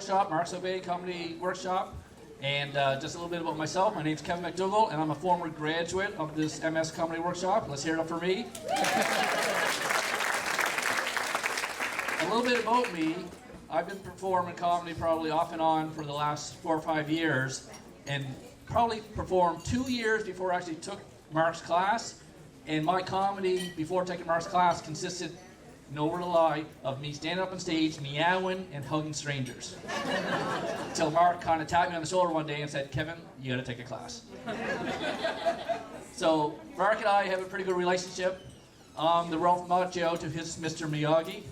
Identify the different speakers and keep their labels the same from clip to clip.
Speaker 1: workshop, Mark Sauvé Comedy Workshop. And just a little bit about myself. My name's Kevin McDougall, and I'm a former graduate of this MS Comedy Workshop. Let's hear it up for me. A little bit about me. I've been performing comedy probably off and on for the last 4 or 5 years, and probably performed 2 years before I actually took Mark's class. And my comedy before taking Mark's class consisted, no word to lie, of me standing up on stage, meowing and hugging strangers. Until Mark kind of tapped me on the shoulder one day and said, "Kevin, you gotta take a class." So Mark and I have a pretty good relationship. The Ralph Macchio to his Mr. Miyagi.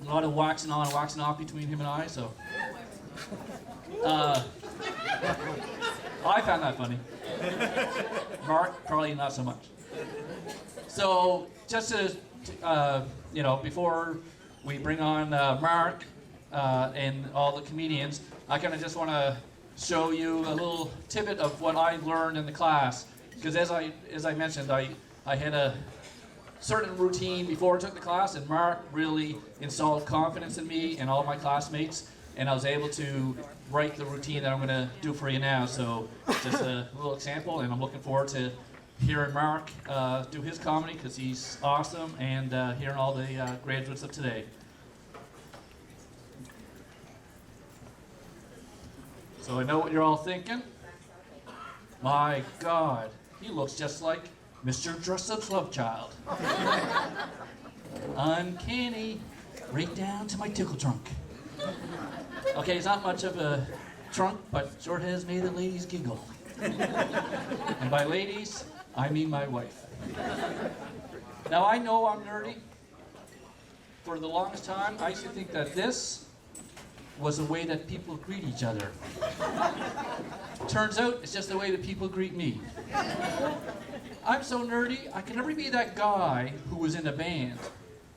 Speaker 1: A lot of waxing on and waxing off between him and I, so. I found that funny. Mark, probably not so much. So, just to, before we bring on Mark and all the comedians, I kind of just want to show you a little tidbit of what I learned in the class. Because as I mentioned, I had a certain routine before I took the class, and Mark really installed confidence in me and all my classmates, and I was able to write the routine that I'm going to do for you now. So just a little example, and I'm looking forward to hearing Mark do his comedy because he's awesome, and hearing all the graduates of today. So I know what you're all thinking. My God, he looks just like Mr. Dress-Up's love child. Uncanny, right down to my tickle trunk. Okay, it's not much of a trunk, but sure has made the ladies giggle. And by ladies, I mean my wife. Now I know I'm nerdy. For the longest time, I used to think that this was the way that people greet each other. Turns out, it's just the way that people greet me. I'm so nerdy, I can never be that guy who was in a band.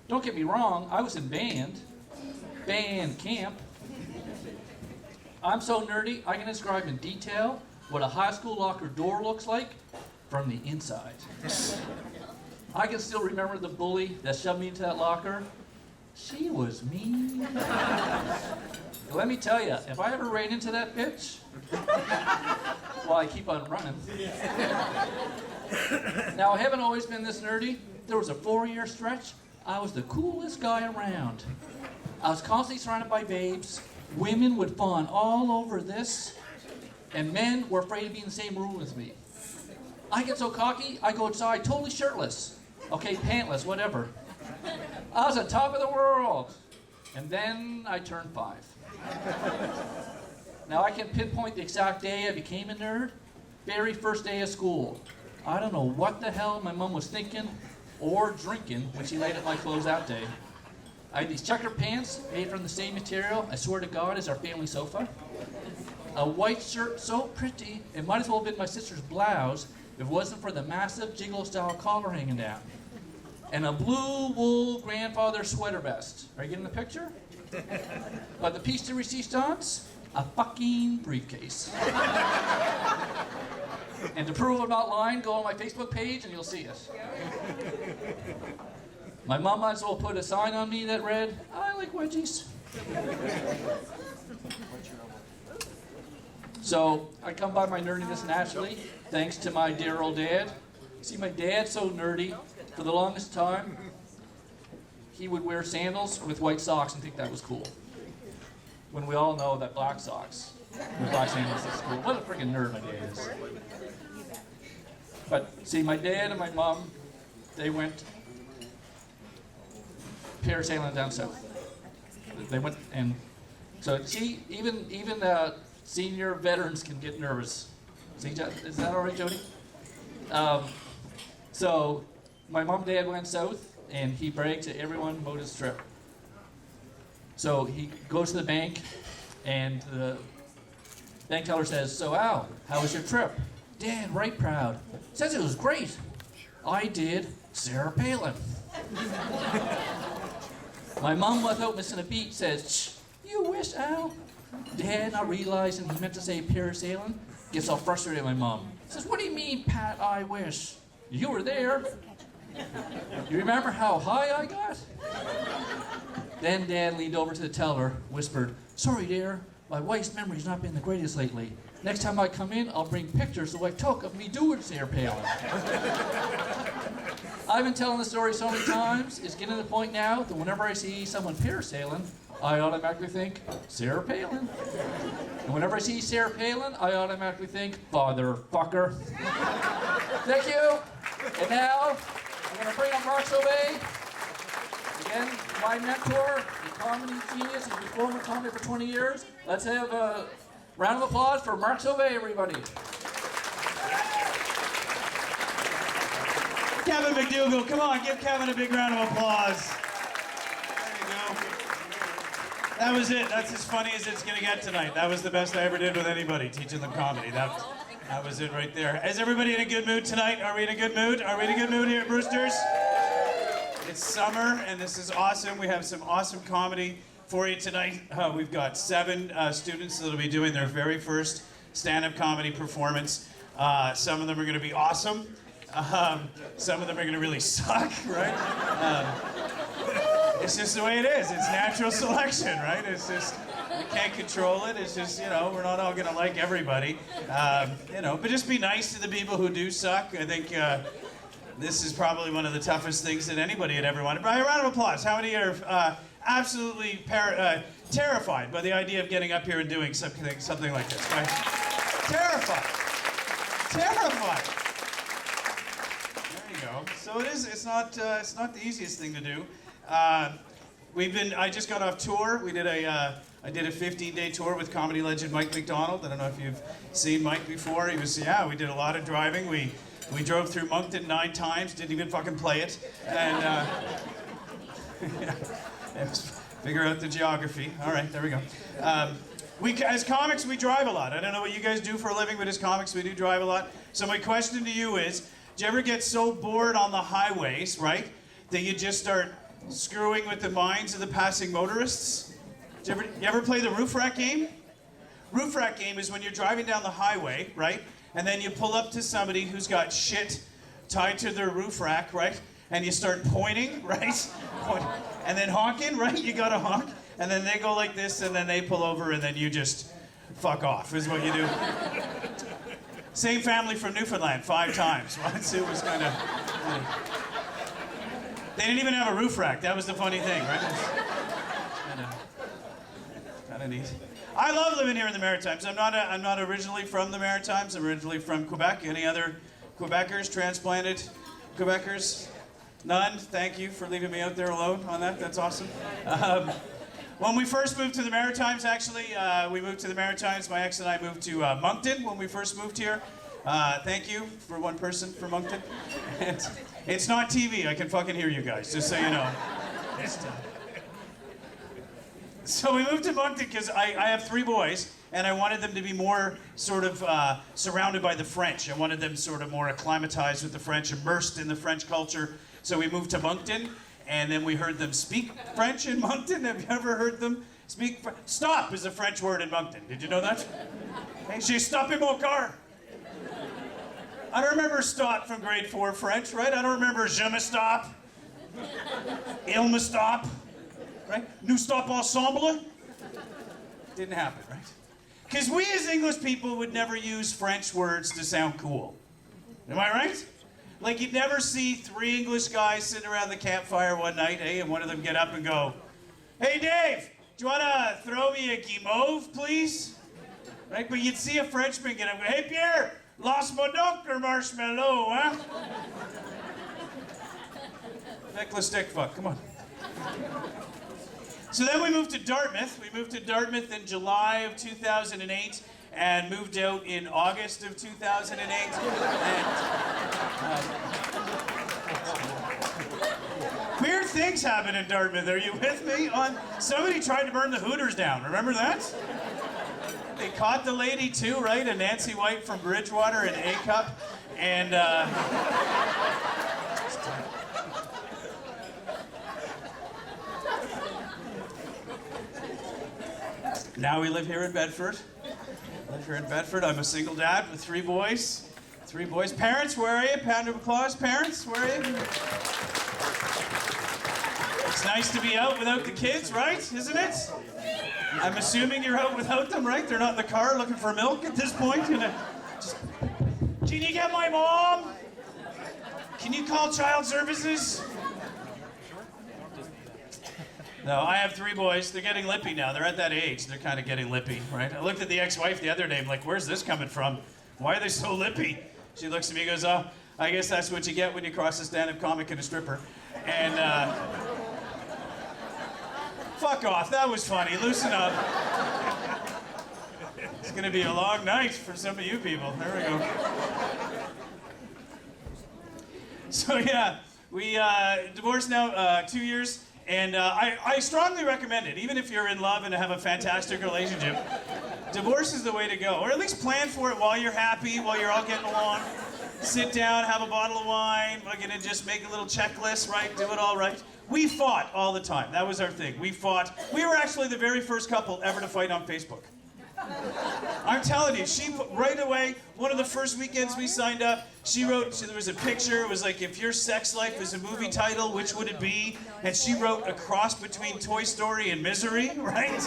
Speaker 1: Don't get me wrong, I was in band camp. I'm so nerdy, I can describe in detail what a high school locker door looks like from the inside. I can still remember the bully that shoved me into that locker. She was mean. Let me tell you, if I ever ran into that bitch, well, I keep on running. Now, I haven't always been this nerdy. There was a 4-year stretch. I was the coolest guy around. I was constantly surrounded by babes. Women would fawn all over this, and men were afraid to be in the same room with me. I get so cocky, I go outside totally shirtless. Okay, pantless, whatever. I was on top of the world. And then I turned 5. Now I can pinpoint the exact day I became a nerd. Very first day of school. I don't know what the hell my mom was thinking or drinking when she laid out my clothes that day. I had these checker pants made from the same material, I swear to God, as our family sofa. A white shirt so pretty, it might as well have been my sister's blouse if it wasn't for the massive gigolo-style collar hanging down. And a blue wool grandfather sweater vest. Are you getting the picture? But the piece de resistance, a fucking briefcase. And to prove I'm not lying, go on my Facebook page and you'll see it. My mom might as well put a sign on me that read, "I like wedgies." So I come by my nerdiness naturally, thanks to my dear old dad. See, my dad's so nerdy. For the longest time, he would wear sandals with white socks and think that was cool. When we all know that black socks with black sandals is cool. What a freaking nerd my dad is. But see, my dad and my mom, they went parasailing down south. They went, and so see, even senior veterans can get nervous. See, is that all right, Jody? So my mom and dad went south, and he bragged to everyone about his trip. So he goes to the bank, and the bank teller says, "So Al, how was your trip?" "Dad, right proud." "Says it was great." "I did Sarah Palin." My mom, without missing a beat, says, "Shh, you wish, Al." Dad, not realizing he meant to say parasailing, gets all frustrated at my mom. Says, "What do you mean, Pat, I wish? You were there. You remember how high I got?" Then Dad leaned over to the teller, whispered, "Sorry, dear, my wife's memory's not been the greatest lately. Next time I come in, I'll bring pictures the I took of me doing Sarah Palin." I've been telling the story so many times, it's getting to the point now that whenever I see someone parasailing, I automatically think, Sarah Palin. And whenever I see Sarah Palin, I automatically think, fatherfucker. Thank you. And now, I'm going to bring up Mark Sauvé. Again, my mentor, a comedy genius. He's been performing comedy for 20 years. Let's have a round of applause for Mark Sauvé, everybody.
Speaker 2: Kevin McDougall, come on, give Kevin a big round of applause. There you go. That was it. That's as funny as it's going to get tonight. That was the best I ever did with anybody, teaching them comedy. That was it right there. Is everybody in a good mood tonight? Are we in a good mood? Are we in a good mood here at Brewster's? It's summer, and this is awesome. We have some awesome comedy for you tonight. We've got 7 students that will be doing their very first stand-up comedy performance. Some of them are going to be awesome. Some of them are going to really suck, right? It's just the way it is. It's natural selection, right? It's just, we can't control it. It's just, we're not all going to like everybody. But just be nice to the people who do suck. I think this is probably one of the toughest things that anybody had ever wanted. Brian, a round of applause. How many are absolutely terrified by the idea of getting up here and doing something like this, right? Terrified. Terrified. So it's not the easiest thing to do. I just got off tour. I did a 15-day tour with comedy legend Mike McDonald. I don't know if you've seen Mike before. We did a lot of driving. We drove through Moncton 9 times, didn't even fucking play it. And figure out the geography. All right, there we go. As comics, we drive a lot. I don't know what you guys do for a living, but as comics, we do drive a lot. So my question to you is, do you ever get so bored on the highways, right, that you just start screwing with the minds of the passing motorists? You ever play the roof rack game? Roof rack game is when you're driving down the highway, right, and then you pull up to somebody who's got shit tied to their roof rack, right, and you start pointing, right, and then honking, right, you gotta honk, and then they go like this, and then they pull over, and then you just fuck off, is what you do. Same family from Newfoundland 5 times. Once it was kind of... They didn't even have a roof rack. That was the funny thing, right? Kind of neat. I love living here in the Maritimes. I'm not originally from the Maritimes. I'm originally from Quebec. Any other Quebecers, transplanted Quebecers? None? Thank you for leaving me out there alone on that. That's awesome. When we first moved to the Maritimes, actually, we moved to the Maritimes. My ex and I moved to Moncton when we first moved here. Thank you for one person for Moncton. It's not TV. I can fucking hear you guys, just so you know. So we moved to Moncton because I have 3 boys, and I wanted them to be more sort of surrounded by the French. I wanted them sort of more acclimatized with the French, immersed in the French culture. So we moved to Moncton. And then we heard them speak French in Moncton. Have you ever heard them speak French? Stop is a French word in Moncton. Did you know that? Hey, j'ai stoppé mon car. I don't remember stop from grade 4 French, right? I don't remember je me stop. Il me stop. Right? Nous stop ensemble. Didn't happen, right? Because we as English people would never use French words to sound cool. Am I right? Like, you'd never see 3 English guys sitting around the campfire one night, and one of them get up and go, "Hey, Dave, do you want to throw me a guimauve, please?" Right? But you'd see a Frenchman get up and go, "Hey, Pierre, lance monocle or marshmallow, huh?" Heck, let's stick fuck, come on. So then we moved to Dartmouth. We moved to Dartmouth in July of 2008. And moved out in August of 2008. Weird things happen in Dartmouth. Are you with me? Somebody tried to burn the Hooters down. Remember that? They caught the lady too, right? A Nancy White from Bridgewater in A Cup. And now we live here in Bedford. I'm a single dad with 3 boys. 3 boys. Parents, where are you? Pound of applause. Parents, where are you? It's nice to be out without the kids, right? Isn't it? I'm assuming you're out without them, right? They're not in the car looking for milk at this point. Can you get my mom? Can you call child services? No, I have 3 boys. They're getting lippy now. They're at that age. They're kind of getting lippy, right? I looked at the ex-wife the other day. I'm like, where's this coming from? Why are they so lippy? She looks at me and goes, oh, I guess that's what you get when you cross a stand-up comic and a stripper. And, fuck off. That was funny. Loosen up. It's going to be a long night for some of you people. There we go. So, yeah, we divorced now 2 years. And I strongly recommend it, even if you're in love and have a fantastic relationship. Divorce is the way to go. Or at least plan for it while you're happy, while you're all getting along. Sit down, have a bottle of wine, we're gonna just make a little checklist, right? Do it all right. We fought all the time. That was our thing. We fought. We were actually the very first couple ever to fight on Facebook. I'm telling you, she right away, one of the first weekends we signed up, she wrote, there was a picture, it was like, if your sex life is a movie title, which would it be? And she wrote a cross between Toy Story and Misery, right?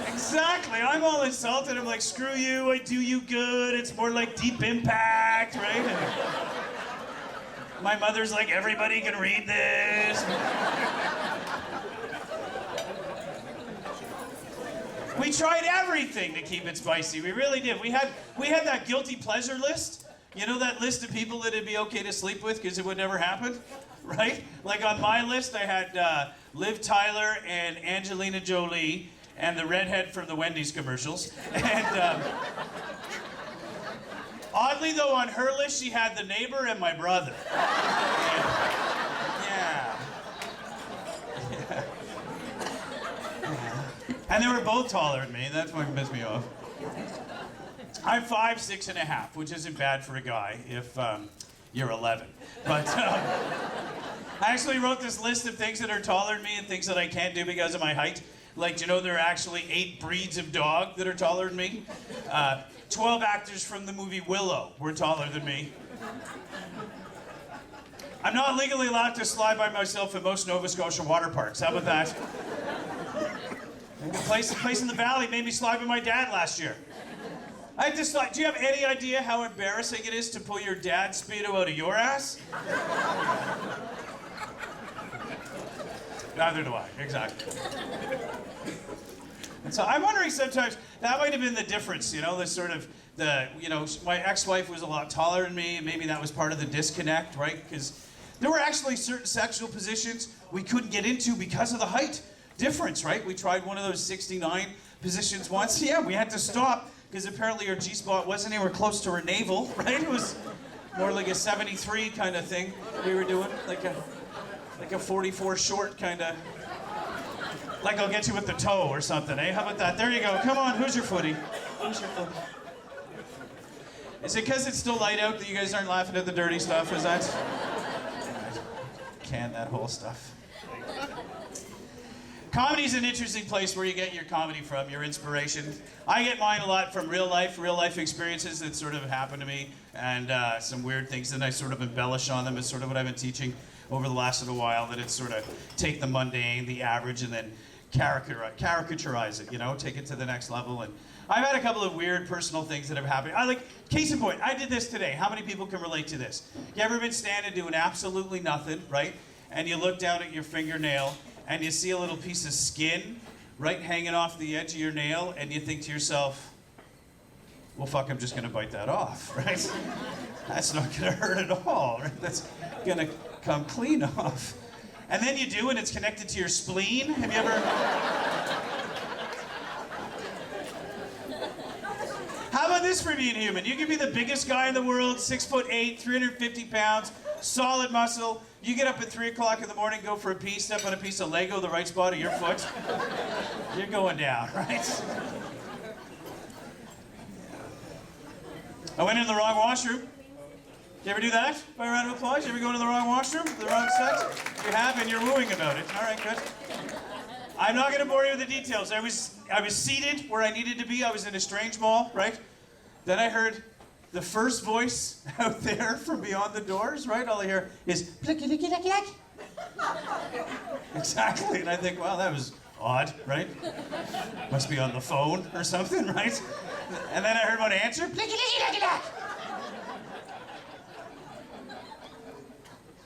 Speaker 2: Exactly, I'm all insulted, I'm like, screw you, I do you good, it's more like Deep Impact, right? And my mother's like, everybody can read this. We tried everything to keep it spicy. We really did. We had that guilty pleasure list. You know that list of people that it'd be okay to sleep with because it would never happen, right? Like on my list, I had Liv Tyler and Angelina Jolie and the redhead from the Wendy's commercials. And oddly though, on her list, she had the neighbor and my brother. Yeah. And they were both taller than me. That's what pissed me off. I'm 5'6½", which isn't bad for a guy if you're 11. But I actually wrote this list of things that are taller than me and things that I can't do because of my height. Like, do you know there are actually 8 breeds of dog that are taller than me? 12 actors from the movie Willow were taller than me. I'm not legally allowed to slide by myself in most Nova Scotia water parks. How about that? The place in the valley made me slide with my dad last year. I had to slide. Do you have any idea how embarrassing it is to pull your dad's Speedo out of your ass? Neither do I, exactly. And so I'm wondering sometimes, that might have been the difference, you know, my ex-wife was a lot taller than me, and maybe that was part of the disconnect, right? Because there were actually certain sexual positions we couldn't get into because of the height difference, right? We tried one of those 69 positions once. Yeah, we had to stop because apparently her G-spot wasn't anywhere close to her navel, right? It was more like a 73 kind of thing we were doing, like a 44 short kind of, like I'll get you with the toe or something, eh? How about that? There you go. Come on, who's your footy? Who's your footy? Is it because it's still light out that you guys aren't laughing at the dirty stuff? Is that? Can that whole stuff. Comedy's an interesting place where you get your comedy from, your inspiration. I get mine a lot from real life experiences that sort of happened to me, and some weird things, and I sort of embellish on them. Is sort of what I've been teaching over the last little while, that it's sort of take the mundane, the average, and then caricaturize it, you know, take it to the next level. And I've had a couple of weird personal things that have happened. Case in point, I did this today. How many people can relate to this? You ever been standing doing absolutely nothing, right? And you look down at your fingernail, and you see a little piece of skin, right, hanging off the edge of your nail, and you think to yourself, well, fuck, I'm just gonna bite that off, right? That's not gonna hurt at all, right? That's gonna come clean off. And then you do, and it's connected to your spleen. Have you ever? How about this for being human? You can be the biggest guy in the world, 6'8", 350 pounds, solid muscle. You get up at 3 o'clock in the morning, go for a pee, step on a piece of Lego, the right spot of your foot. You're going down, right? I went in the wrong washroom. You ever do that? By a round of applause? You ever go into the wrong washroom? The wrong sex? You have, and you're wooing about it. All right, good. I'm not going to bore you with the details. I was seated where I needed to be. I was in a strange mall, right? Then I heard the first voice out there from beyond the doors, right? All I hear is, plicky-licky-licky-lick, Exactly. And I think, wow, that was odd, right? Must be on the phone or something, right? And then I heard one answer.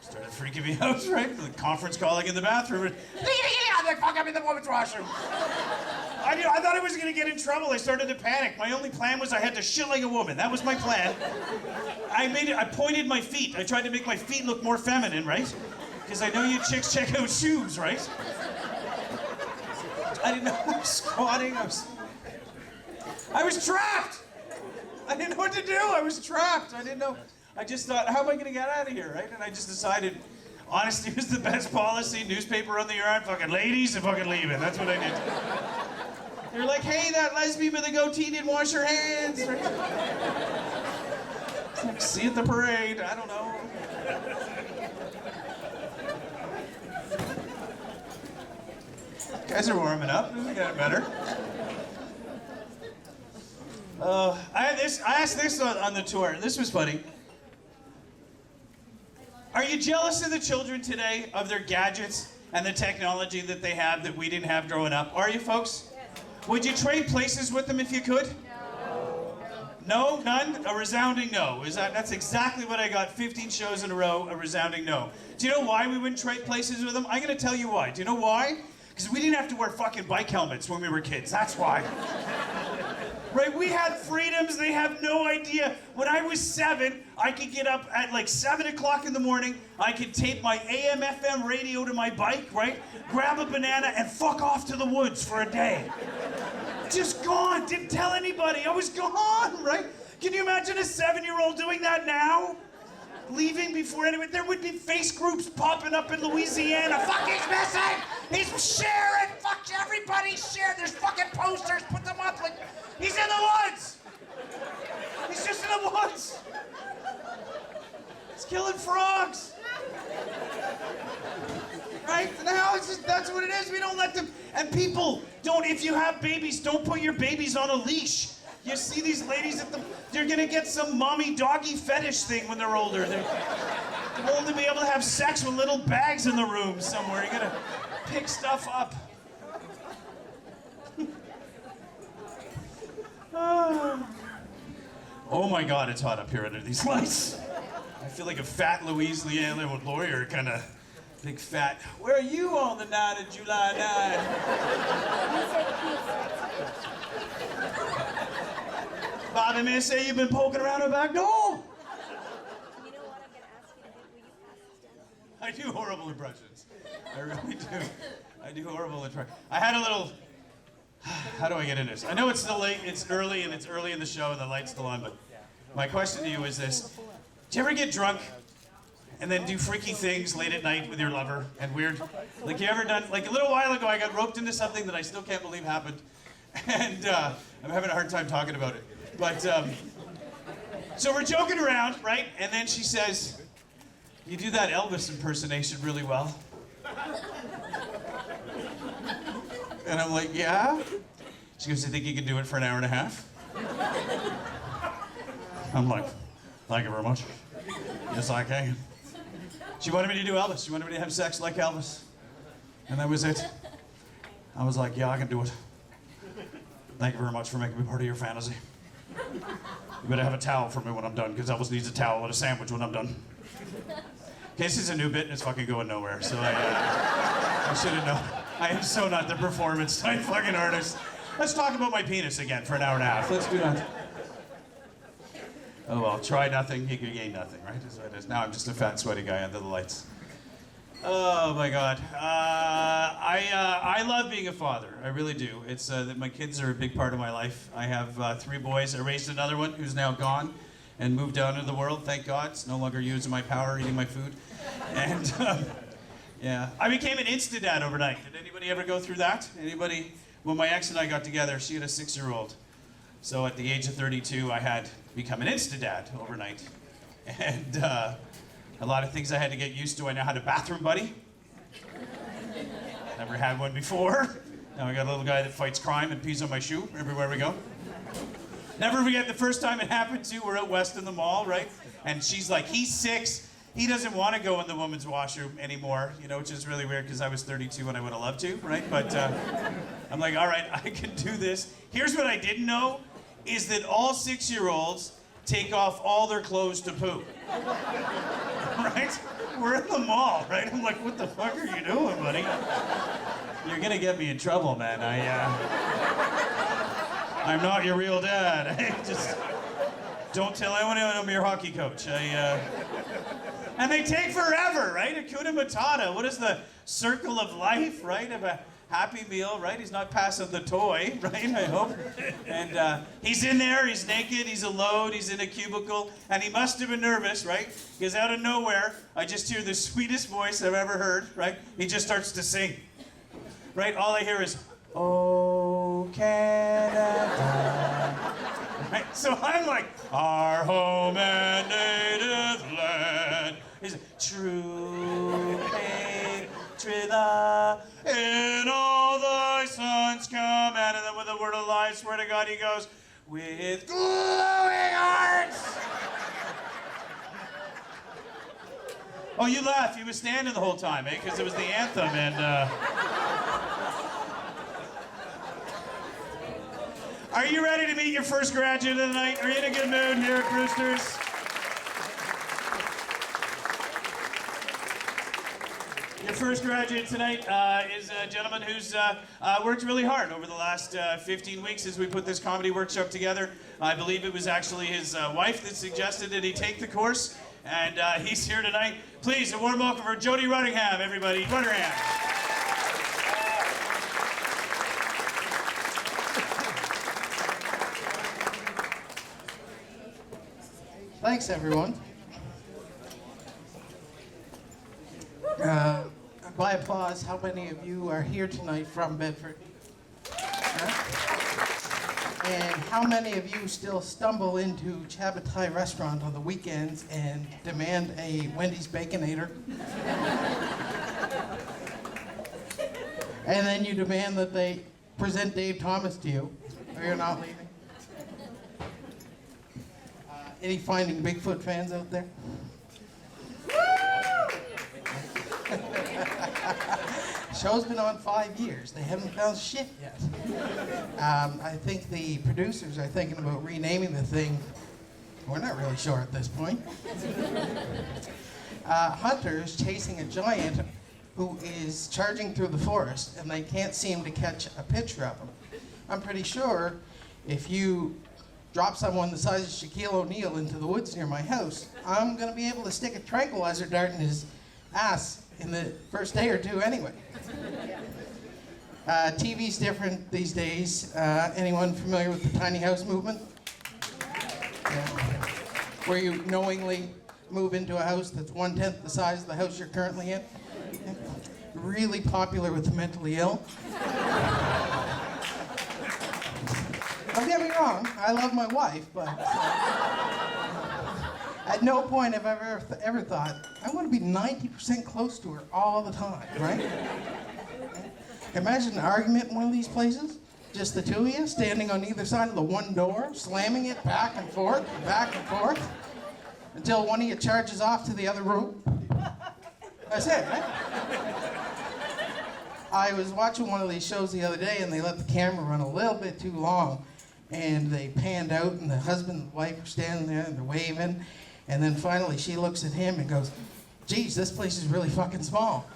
Speaker 2: Started freaking me out, right? The conference calling in the bathroom. I'm like, fuck, I'm in the women's washroom. I thought I was gonna get in trouble. I started to panic. My only plan was I had to shit like a woman. That was my plan. I pointed my feet. I tried to make my feet look more feminine, right? Because I know you chicks check out shoes, right? I didn't know I was squatting. I was trapped. I didn't know what to do. I was trapped. I didn't know. I just thought, how am I gonna get out of here, right? And I just decided honesty was the best policy. Newspaper on the yard, fucking ladies and fucking leaving. That's what I did. They're like, hey, that lesbian with the goatee didn't wash her hands. Right? It's like, see you at the parade. I don't know. Guys are warming up. This is getting better. I asked this on the tour. This was funny. Are you jealous of the children today, of their gadgets and the technology that they have that we didn't have growing up? Are you, folks? Would you trade places with them if you could? No. No? None? A resounding no. That's exactly what I got 15 shows in a row, a resounding no. Do you know why we wouldn't trade places with them? I'm going to tell you why. Do you know why? Because we didn't have to wear fucking bike helmets when we were kids. That's why. Right? We had freedoms. They have no idea. When I was 7, I could get up at like 7 o'clock in the morning. I could tape my AM FM radio to my bike, right? Grab a banana and fuck off to the woods for a day. Just gone. Didn't tell anybody. I was gone, right? Can you imagine a 7-year-old doing that now? Leaving before anyone. There would be face groups popping up in Louisiana. Fuck, he's missing! He's sharing! Fuck, everybody share! There's fucking posters. Put them up like... He's in the woods! He's just in the woods! He's killing frogs! Right? Now it's just, that's what it is. We don't let them... And people, don't, if you have babies, don't put your babies on a leash. You see these ladies at the... They're gonna get some mommy doggy fetish thing when they're older. They'll only be able to have sex with little bags in the room somewhere. You gotta pick stuff up. Oh my God, it's hot up here under these lights. I feel like a fat Louise Leanne lawyer, kind of big fat. Where are you on the night of July 9? Bobby, may I say you've been poking around her back door?
Speaker 3: You know what I'm gonna ask you to do? Will you pass this down?
Speaker 2: I do horrible impressions. I really do. I do horrible impressions. I had a little... How do I get into this? I know it's still late, it's early in the show and the light's still on, but my question to you is this. Do you ever get drunk and then do freaky things late at night with your lover and weird? Like you ever done, like a little while ago I got roped into something that I still can't believe happened. And I'm having a hard time talking about it. But, so we're joking around, right? And then she says, you do that Elvis impersonation really well. And I'm like, yeah? She goes, I think you can do it for an hour and a half? I'm like, thank you very much. Yes, I can. She wanted me to do Elvis. She wanted me to have sex like Elvis. And that was it. I was like, yeah, I can do it. Thank you very much for making me part of your fantasy. You better have a towel for me when I'm done, because Elvis needs a towel and a sandwich when I'm done. This is a new bit and it's fucking going nowhere, so I should have known. I am so not the performance type fucking artist. Let's talk about my penis again for an hour and a half. Let's do that. Oh well, try nothing, you can gain nothing, right? That's what it is. Now I'm just a fat, sweaty guy under the lights. Oh my God. I love being a father. I really do. It's that my kids are a big part of my life. I have 3 boys. I raised another one who's now gone and moved out into the world. Thank God. It's no longer using my power, eating my food. And yeah, I became an Insta-dad overnight. Did anybody ever go through that? Anybody? When my ex and I got together, she had a 6-year-old. So at the age of 32, I had become an Insta-dad overnight. And a lot of things I had to get used to. I now had a bathroom buddy. Never had one before. Now I got a little guy that fights crime and pees on my shoe everywhere we go. Never forget the first time it happened too. We're out west in the mall, right? And she's like, he's 6 he doesn't want to go in the women's washroom anymore, you know, which is really weird because I was 32 and I would have loved to, right? But I'm like, all right, I can do this. Here's what I didn't know, is that all 6-year-olds take off all their clothes to poop. Right? We're in the mall, right? I'm like, what the fuck are you doing, buddy? You're gonna get me in trouble, man. I'm not your real dad. Just don't tell anyone I'm your hockey coach. And they take forever, right? Hakuna Matata. What is the circle of life, right? Of a Happy Meal, right? He's not passing the toy, right? I hope. And he's in there, he's naked, he's alone, he's in a cubicle, and he must have been nervous, right? Because out of nowhere, I just hear the sweetest voice I've ever heard, right? He just starts to sing, right? All I hear is, "Oh, Canada." Right? So I'm like, "Our home and native land is true hatred in all thy sons come." And then with the word of life, swear to God, he goes, "With glowing hearts." Oh, you laugh. You were standing the whole time, eh? Because it was the anthem, and Are you ready to meet your first graduate of the night? Are you in a good mood here at Brewster's? Your first graduate tonight is a gentleman who's worked really hard over the last 15 weeks as we put this comedy workshop together. I believe it was actually his wife that suggested that he take the course, and he's here tonight. Please, a warm welcome for Jody Ruttingham, everybody. Ruttingham.
Speaker 4: Thanks, everyone. By applause, how many of you are here tonight from Bedford? And how many of you still stumble into Chabbatai restaurant on the weekends and demand a Wendy's Baconator? And then you demand that they present Dave Thomas to you, or you're not leaving? Any Finding Bigfoot fans out there? Show's been on 5 years. They haven't found shit yet. I think the producers are thinking about renaming the thing. We're not really sure at this point. Hunters chasing a giant who is charging through the forest, and they can't seem to catch a picture of him. I'm pretty sure if you drop someone the size of Shaquille O'Neal into the woods near my house, I'm going to be able to stick a tranquilizer dart in his ass in the first day or two anyway. TV's different these days. Anyone familiar with the tiny house movement? Yeah. Where you knowingly move into a house that's 1/10 the size of the house you're currently in? Yeah. Really popular with the mentally ill. Don't get me wrong, I love my wife, but at no point have I ever thought, I want to be 90% close to her all the time, right? Imagine an argument in one of these places, just the two of you standing on either side of the one door, slamming it back and forth, until one of you charges off to the other room. That's it, right? I was watching one of these shows the other day, and they let the camera run a little bit too long. And they panned out, and the husband and wife are standing there, and they're waving. And then finally she looks at him and goes, "Geez, this place is really fucking small."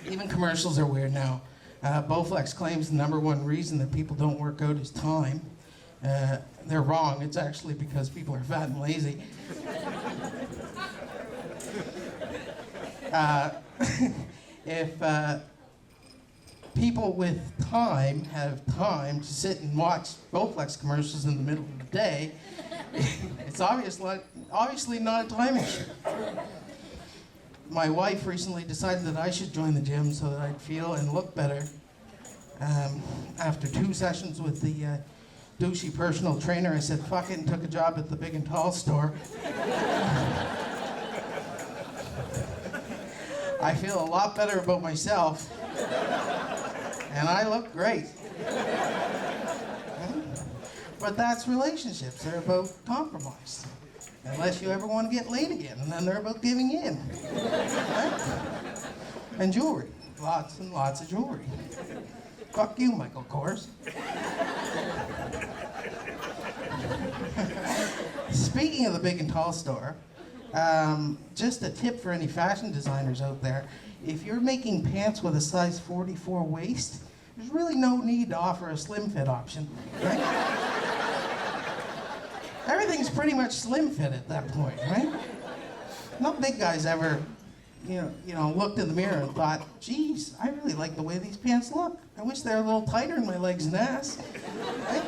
Speaker 4: Even commercials are weird now. Bowflex claims the #1 reason that people don't work out is time. They're wrong. It's actually because people are fat and lazy. If people with time have time to sit and watch Bowflex commercials in the middle of the day, it's obviously not a time issue. My wife recently decided that I should join the gym so that I'd feel and look better. After 2 sessions with the douchey personal trainer, I said, fuck it, and took a job at the Big and Tall store. I feel a lot better about myself, and I look great. But that's relationships. They're about compromise. Unless you ever want to get laid again, and then they're about giving in. Right? And jewelry. Lots and lots of jewelry. Fuck you, Michael Kors. Speaking of the Big and Tall store, just a tip for any fashion designers out there. If you're making pants with a size 44 waist, there's really no need to offer a slim fit option. Right? Everything's pretty much slim fit at that point, right? No big guys ever, you know, looked in the mirror and thought, geez, I really like the way these pants look. I wish they were a little tighter in my legs and ass. Right?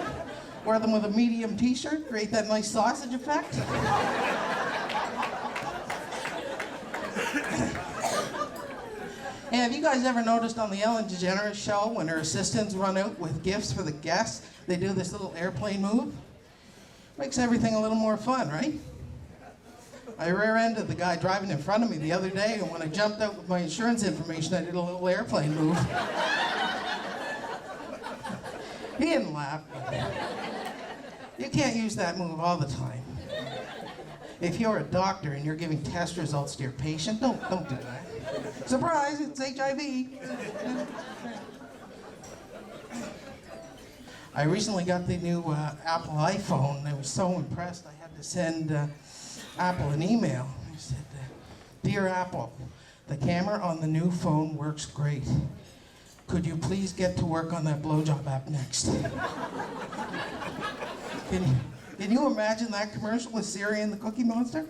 Speaker 4: Wear them with a medium t-shirt, create that nice sausage effect. Hey, have you guys ever noticed on the Ellen DeGeneres show when her assistants run out with gifts for the guests, they do this little airplane move? Makes everything a little more fun, right? I rear-ended the guy driving in front of me the other day, and when I jumped out with my insurance information, I did a little airplane move. He didn't laugh. You can't use that move all the time. If you're a doctor and you're giving test results to your patient, don't do that. Surprise, it's HIV. I recently got the new Apple iPhone, and I was so impressed I had to send Apple an email. I said, "Dear Apple, the camera on the new phone works great. Could you please get to work on that blowjob app next?" Can you imagine that commercial with Siri and the Cookie Monster?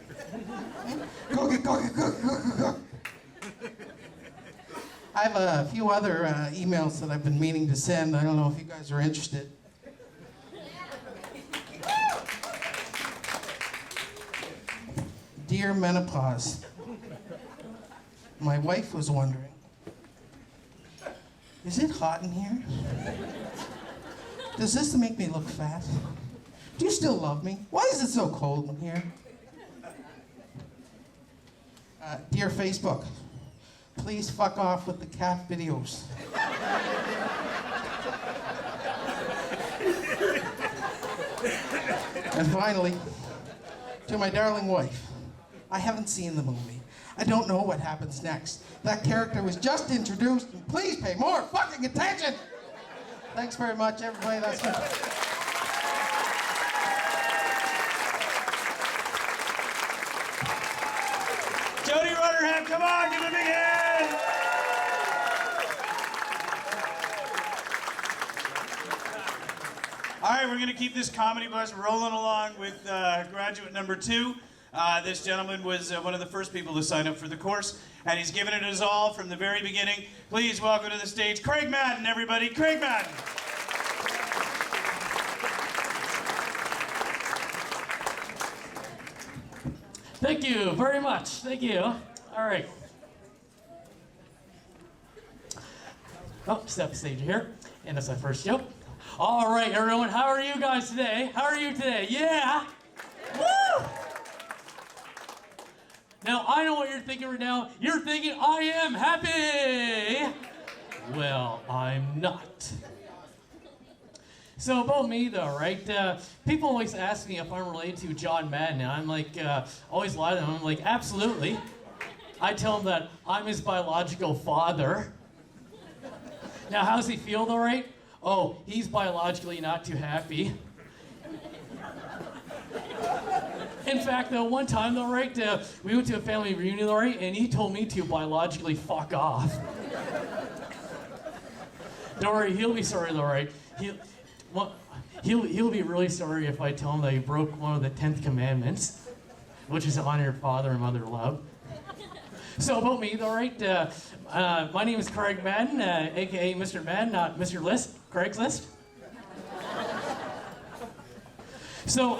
Speaker 4: Cookie, cookie, cookie, cookie, cookie. I have a few other emails that I've been meaning to send. I don't know if you guys are interested. Dear Menopause, my wife was wondering, is it hot in here? Does this make me look fat? Do you still love me? Why is it so cold in here? Dear Facebook, please fuck off with the cat videos. And finally, to my darling wife, I haven't seen the movie. I don't know what happens next. That character was just introduced, and please pay more fucking attention. Thanks very much, everybody. That's it.
Speaker 2: Jody Rutherham, come on, give him a big hand! All right, we're going to keep this comedy bus rolling along with graduate number 2. This gentleman was one of the first people to sign up for the course, and he's given it his all from the very beginning. Please welcome to the stage Craig Madden, everybody. Craig Madden.
Speaker 1: Thank you very much. Thank you. All right. Oh, step stage here. And that's my first joke. All right, everyone. How are you guys today? How are you today? Yeah? Woo! Now, I know what you're thinking right now. You're thinking, I am happy. Well, I'm not. So about me though, right? People always ask me if I'm related to John Madden, and I'm like, always lie to them. I'm like, absolutely. I tell him that I'm his biological father. Now, how's he feel though, right? Oh, he's biologically not too happy. In fact, though, one time though, right, we went to a family reunion, though, right, and he told me to biologically fuck off. Don't worry, he'll be sorry though, right? He'll be really sorry if I tell him that he broke one of the 10th commandments, which is to honor your father and mother love. So about me though, right? My name is Craig Madden, aka Mr. Madden, not Mr. List, Craigslist. So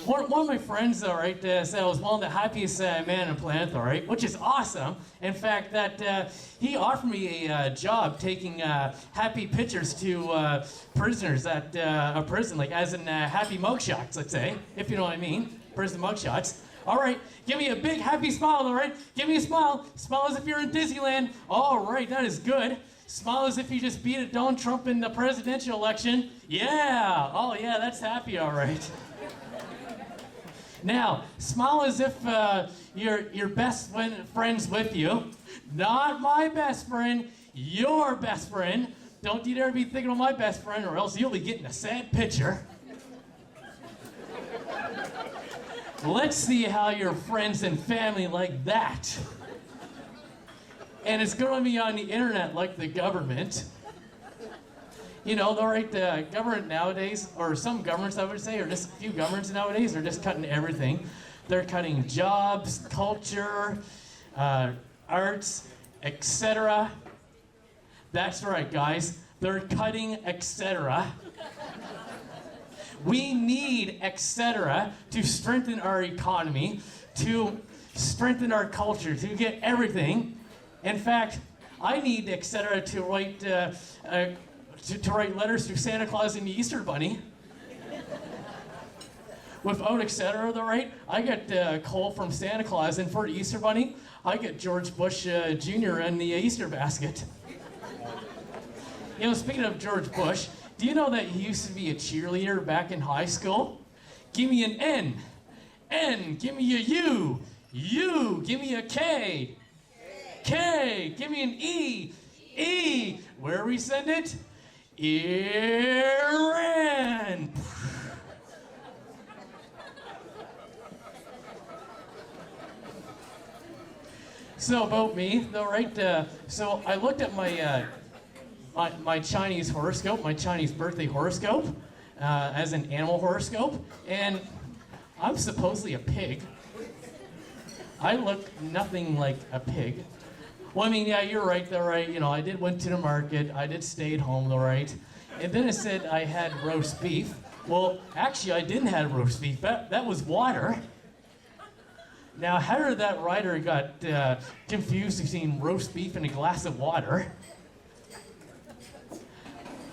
Speaker 1: one of my friends, though, right, said I was one of the happiest man on the planet, though, right, which is awesome. In fact, that he offered me a job taking happy pictures to prisoners at a prison, like as in happy mugshots, let's say, if you know what I mean, prison mugshots. All right, give me a big happy smile, all right? Give me a smile. Smile as if you're in Disneyland. All right, that is good. Smile as if you just beat Donald Trump in the presidential election. Yeah, oh yeah, that's happy, all right.
Speaker 5: Now, smile as if your best friend's with you. Not my best friend, your best friend. Don't you dare be thinking of my best friend, or else you'll be getting a sad picture. Let's see how your friends and family like that. And it's going to be on the internet like the government. You know, the government nowadays, or some governments I would say, or just a few governments nowadays, are just cutting everything. They're cutting jobs, culture, arts, etc. That's right, guys. They're cutting etc. We need etc. to strengthen our economy, to strengthen our culture, to get everything. In fact, I need etc. to write to write letters to Santa Claus and the Easter Bunny. Without etc. though, right? I get coal from Santa Claus, and for the Easter Bunny, I get George Bush Jr. in the Easter basket. You know, speaking of George Bush, do you know that he used to be a cheerleader back in high school? Give me an N. N. Give me a U. U. Give me a K. K. Give me an E. E. Where we send it? Iran. So about me, though, right? So I looked at my Chinese horoscope, my Chinese birthday horoscope, as an animal horoscope, and I'm supposedly a pig. I look nothing like a pig. Well, I mean, yeah, you're right, though, right? You know, I did went to the market, I did stay at home, though, right? And then it said I had roast beef. Well, actually, I didn't have roast beef. That was water. Now, how did that writer got confused between roast beef and a glass of water?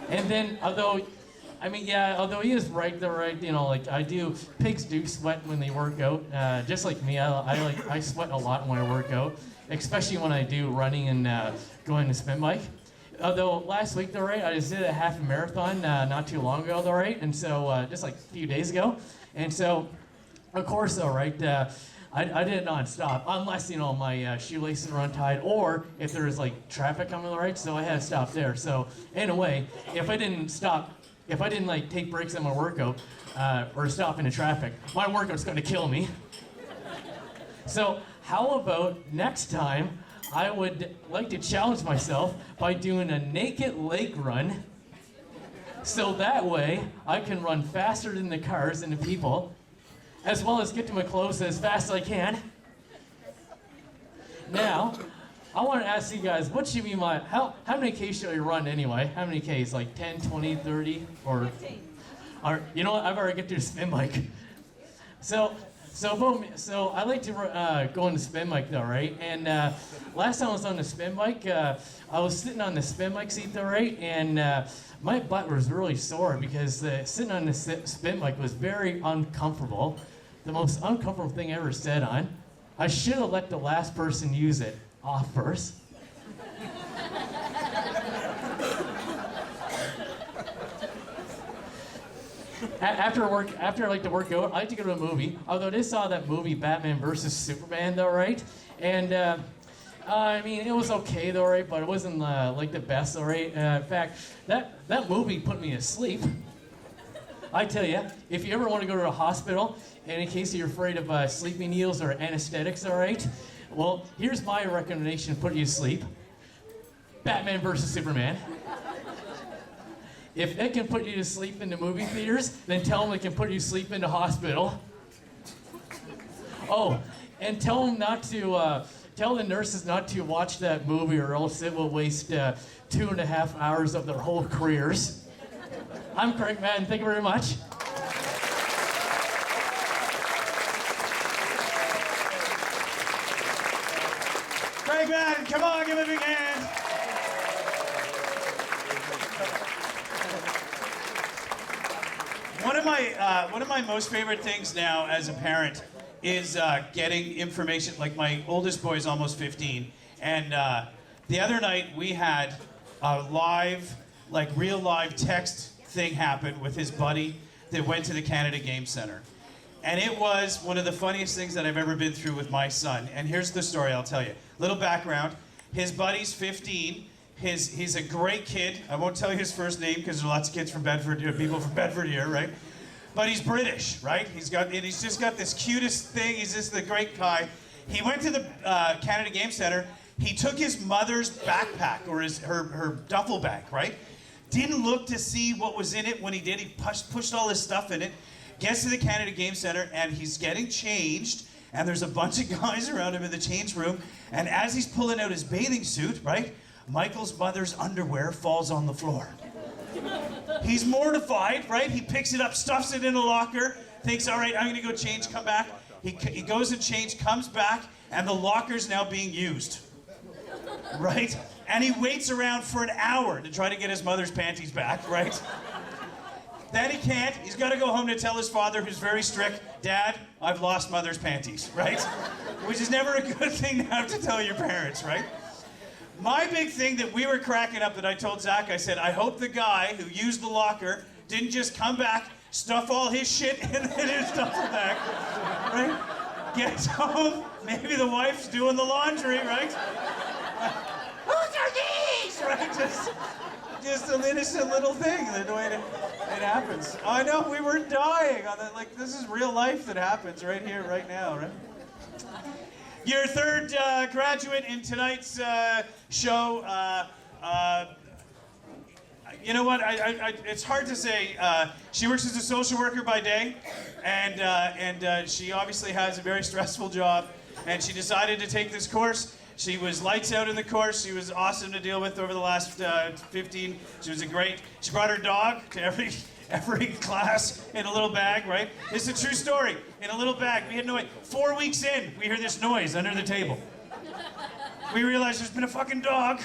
Speaker 5: And then, although he is right, though, right? You know, like pigs do sweat when they work out. Just like me, I sweat a lot when I work out, especially when I do running and going to spin bike. Although last week, though, right, I just did a half marathon not too long ago, though, right? And so just like a few days ago, and so of course, though, right. I did it non-stop, unless, you know, my shoelaces were untied, or if there was, like, traffic coming to the right, so I had to stop there. So, in a way, if I didn't, like, take breaks in my workout, or stop in the traffic, my workout's gonna kill me. So, how about next time, I would like to challenge myself by doing a naked leg run, so that way, I can run faster than the cars and the people, as well as get to my clothes as fast as I can. Now, I want to ask you guys, what should be how many Ks should I run anyway? How many Ks? Like 10, 20, 30? Or you know what, I've already get to the spin bike. So I like to go on the spin bike though, right? And last time I was on the spin bike, I was sitting on the spin bike seat though, right? And my butt was really sore because sitting on the spin bike was very uncomfortable. The most uncomfortable thing I ever sat on. I should have let the last person use it off first. After I like to work out, I like to go to a movie. Although I just saw that movie, Batman vs. Superman, though, right? And I mean, it was okay, though, right? But it wasn't like the best, though, right? In fact, that movie put me to sleep. I tell you, if you ever want to go to a hospital, and in case you're afraid of sleeping needles or anesthetics, all right? Well, here's my recommendation to put you to sleep. Batman vs. Superman. If it can put you to sleep in the movie theaters, then tell them it can put you to sleep in the hospital. Oh, and tell them not to, tell the nurses not to watch that movie or else it will waste 2.5 hours of their whole careers. I'm Craig Madden, thank you very much.
Speaker 2: Craig Madden, come on, give him a big hand. One of my most favorite things now as a parent is getting information. Like my oldest boy is almost 15, and the other night we had a live, like real live text thing happen with his buddy that went to the Canada Game Center. And it was one of the funniest things that I've ever been through with my son. And here's the story I'll tell you. Little background. His buddy's 15. He's a great kid. I won't tell you his first name because there are lots of kids from Bedford, people from Bedford here, right? But he's British, right? He's just got this cutest thing. He's just the great guy. He went to the Canada Game Center. He took his mother's backpack or her duffel bag, right? Didn't look to see what was in it when he did. He pushed all his stuff in it. Gets to the Canada Game Center and he's getting changed. And there's a bunch of guys around him in the change room. And as he's pulling out his bathing suit, right? Michael's mother's underwear falls on the floor. He's mortified, right? He picks it up, stuffs it in a locker, thinks, all right, I'm gonna go change, come back. He goes and change, comes back, and the locker's now being used, right? And he waits around for an hour to try to get his mother's panties back, right? Then he can't. He's got to go home to tell his father, who's very strict, Dad, I've lost mother's panties, right? Which is never a good thing to have to tell your parents, right? My big thing that we were cracking up that I told Zach, I said, I hope the guy who used the locker didn't just come back, stuff all his shit in his duffel bag, right? Gets home, maybe the wife's doing the laundry, right? Whose are these? Right? Just an innocent little thing, the way it happens. I know, we were dying on that. Like, this is real life that happens right here, right now, right? Your third graduate in tonight's show, you know what, it's hard to say. She works as a social worker by day, and she obviously has a very stressful job, and she decided to take this course. She was lights out in the course. She was awesome to deal with over the last 15. She was she brought her dog to every class in a little bag, right? This is a true story. In a little bag. We had no way. 4 weeks in, we hear this noise under the table. We realized there's been a fucking dog.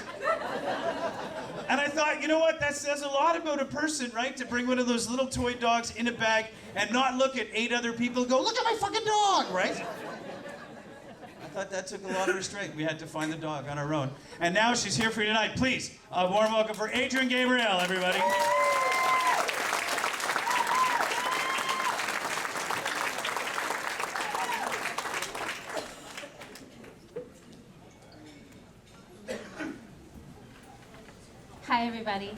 Speaker 2: And I thought, you know what? That says a lot about a person, right? To bring one of those little toy dogs in a bag and not look at 8 other people and go, look at my fucking dog, right? I thought that took a lot of restraint. We had to find the dog on our own. And now she's here for you tonight. Please, a warm welcome for Adrienne Gabriel, everybody.
Speaker 6: Hi, everybody.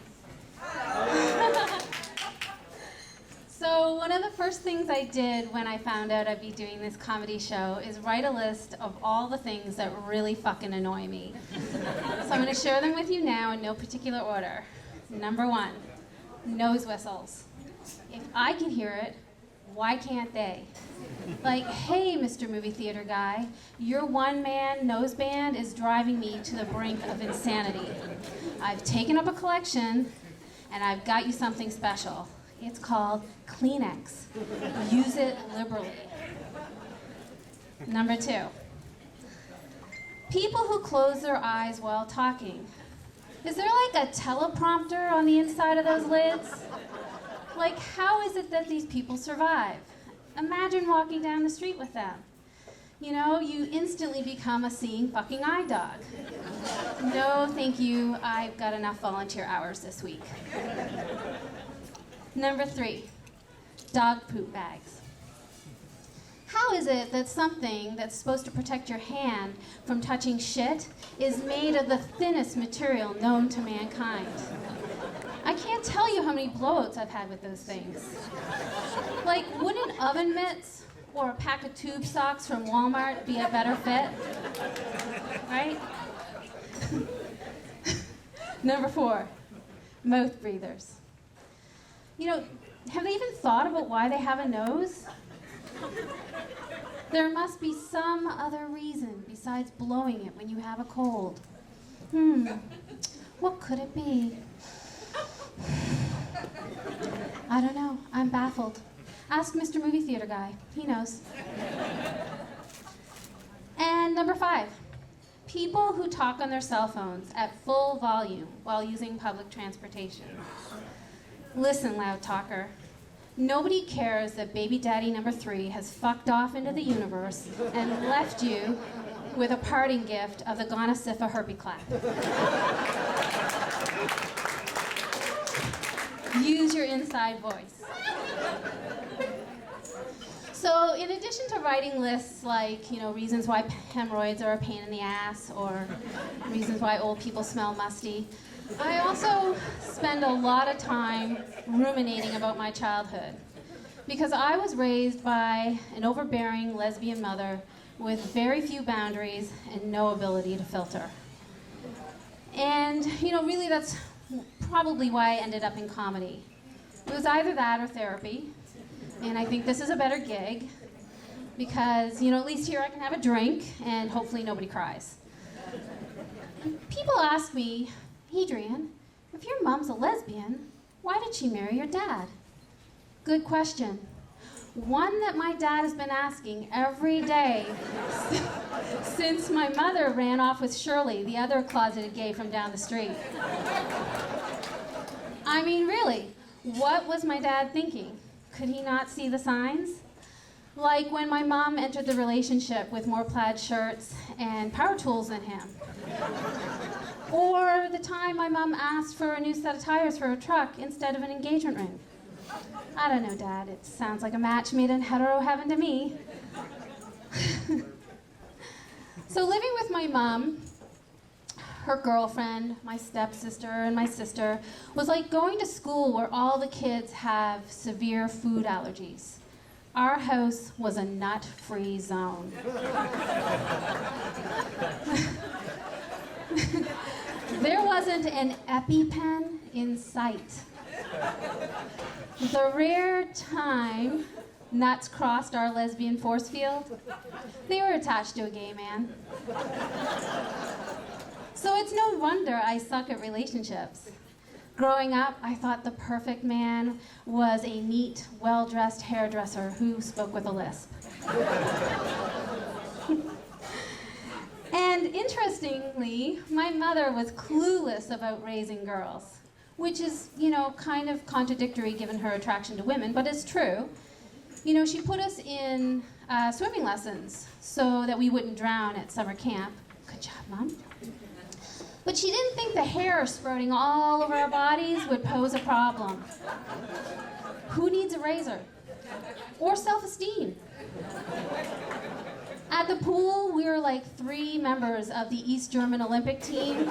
Speaker 6: So one of the first things I did when I found out I'd be doing this comedy show is write a list of all the things that really fucking annoy me. So I'm gonna share them with you now in no particular order. Number 1, nose whistles. If I can hear it, why can't they? Like, hey, Mr. Movie Theater Guy, your one-man nose band is driving me to the brink of insanity. I've taken up a collection, and I've got you something special. It's called Kleenex. Use it liberally. Number 2, people who close their eyes while talking. Is there like a teleprompter on the inside of those lids? Like, how is it that these people survive? Imagine walking down the street with them. You know, you instantly become a seeing fucking eye dog. No, thank you. I've got enough volunteer hours this week. Number 3, dog poop bags. How is it that something that's supposed to protect your hand from touching shit is made of the thinnest material known to mankind? I can't tell you how many blowouts I've had with those things. Like, wouldn't oven mitts or a pack of tube socks from Walmart be a better fit? Right? Number 4, mouth breathers. You know, have they even thought about why they have a nose? There must be some other reason besides blowing it when you have a cold. What could it be? I don't know. I'm baffled. Ask Mr. Movie Theater Guy. He knows. And number 5, people who talk on their cell phones at full volume while using public transportation. Listen, loud talker. Nobody cares that baby daddy number 3 has fucked off into the universe and left you with a parting gift of the Ghana Sifa herpy clap. Use your inside voice. So in addition to writing lists like, reasons why hemorrhoids are a pain in the ass or reasons why old people smell musty, I also spend a lot of time ruminating about my childhood. Because I was raised by an overbearing lesbian mother with very few boundaries and no ability to filter. And, really that's probably why I ended up in comedy. It was either that or therapy. And I think this is a better gig because, at least here I can have a drink and hopefully nobody cries. People ask me, Adrienne, if your mom's a lesbian, why did she marry your dad? Good question. One that my dad has been asking every day since my mother ran off with Shirley, the other closeted gay from down the street. I mean, really, what was my dad thinking? Could he not see the signs? Like when my mom entered the relationship with more plaid shirts and power tools than him. Or the time my mom asked for a new set of tires for her truck instead of an engagement ring. I don't know, Dad. It sounds like a match made in hetero heaven to me. So living with my mom, her girlfriend, my stepsister, and my sister was like going to school where all the kids have severe food allergies. Our house was a nut-free zone. There wasn't an EpiPen in sight. The rare time nuts crossed our lesbian force field, they were attached to a gay man. So it's no wonder I suck at relationships. Growing up, I thought the perfect man was a neat, well-dressed hairdresser who spoke with a lisp. And interestingly, my mother was clueless about raising girls, which is, kind of contradictory given her attraction to women, but it's true. She put us in swimming lessons so that we wouldn't drown at summer camp. Good job, Mom. But she didn't think the hair sprouting all over our bodies would pose a problem. Who needs a razor? Or self-esteem? At the pool, we were like 3 members of the East German Olympic team,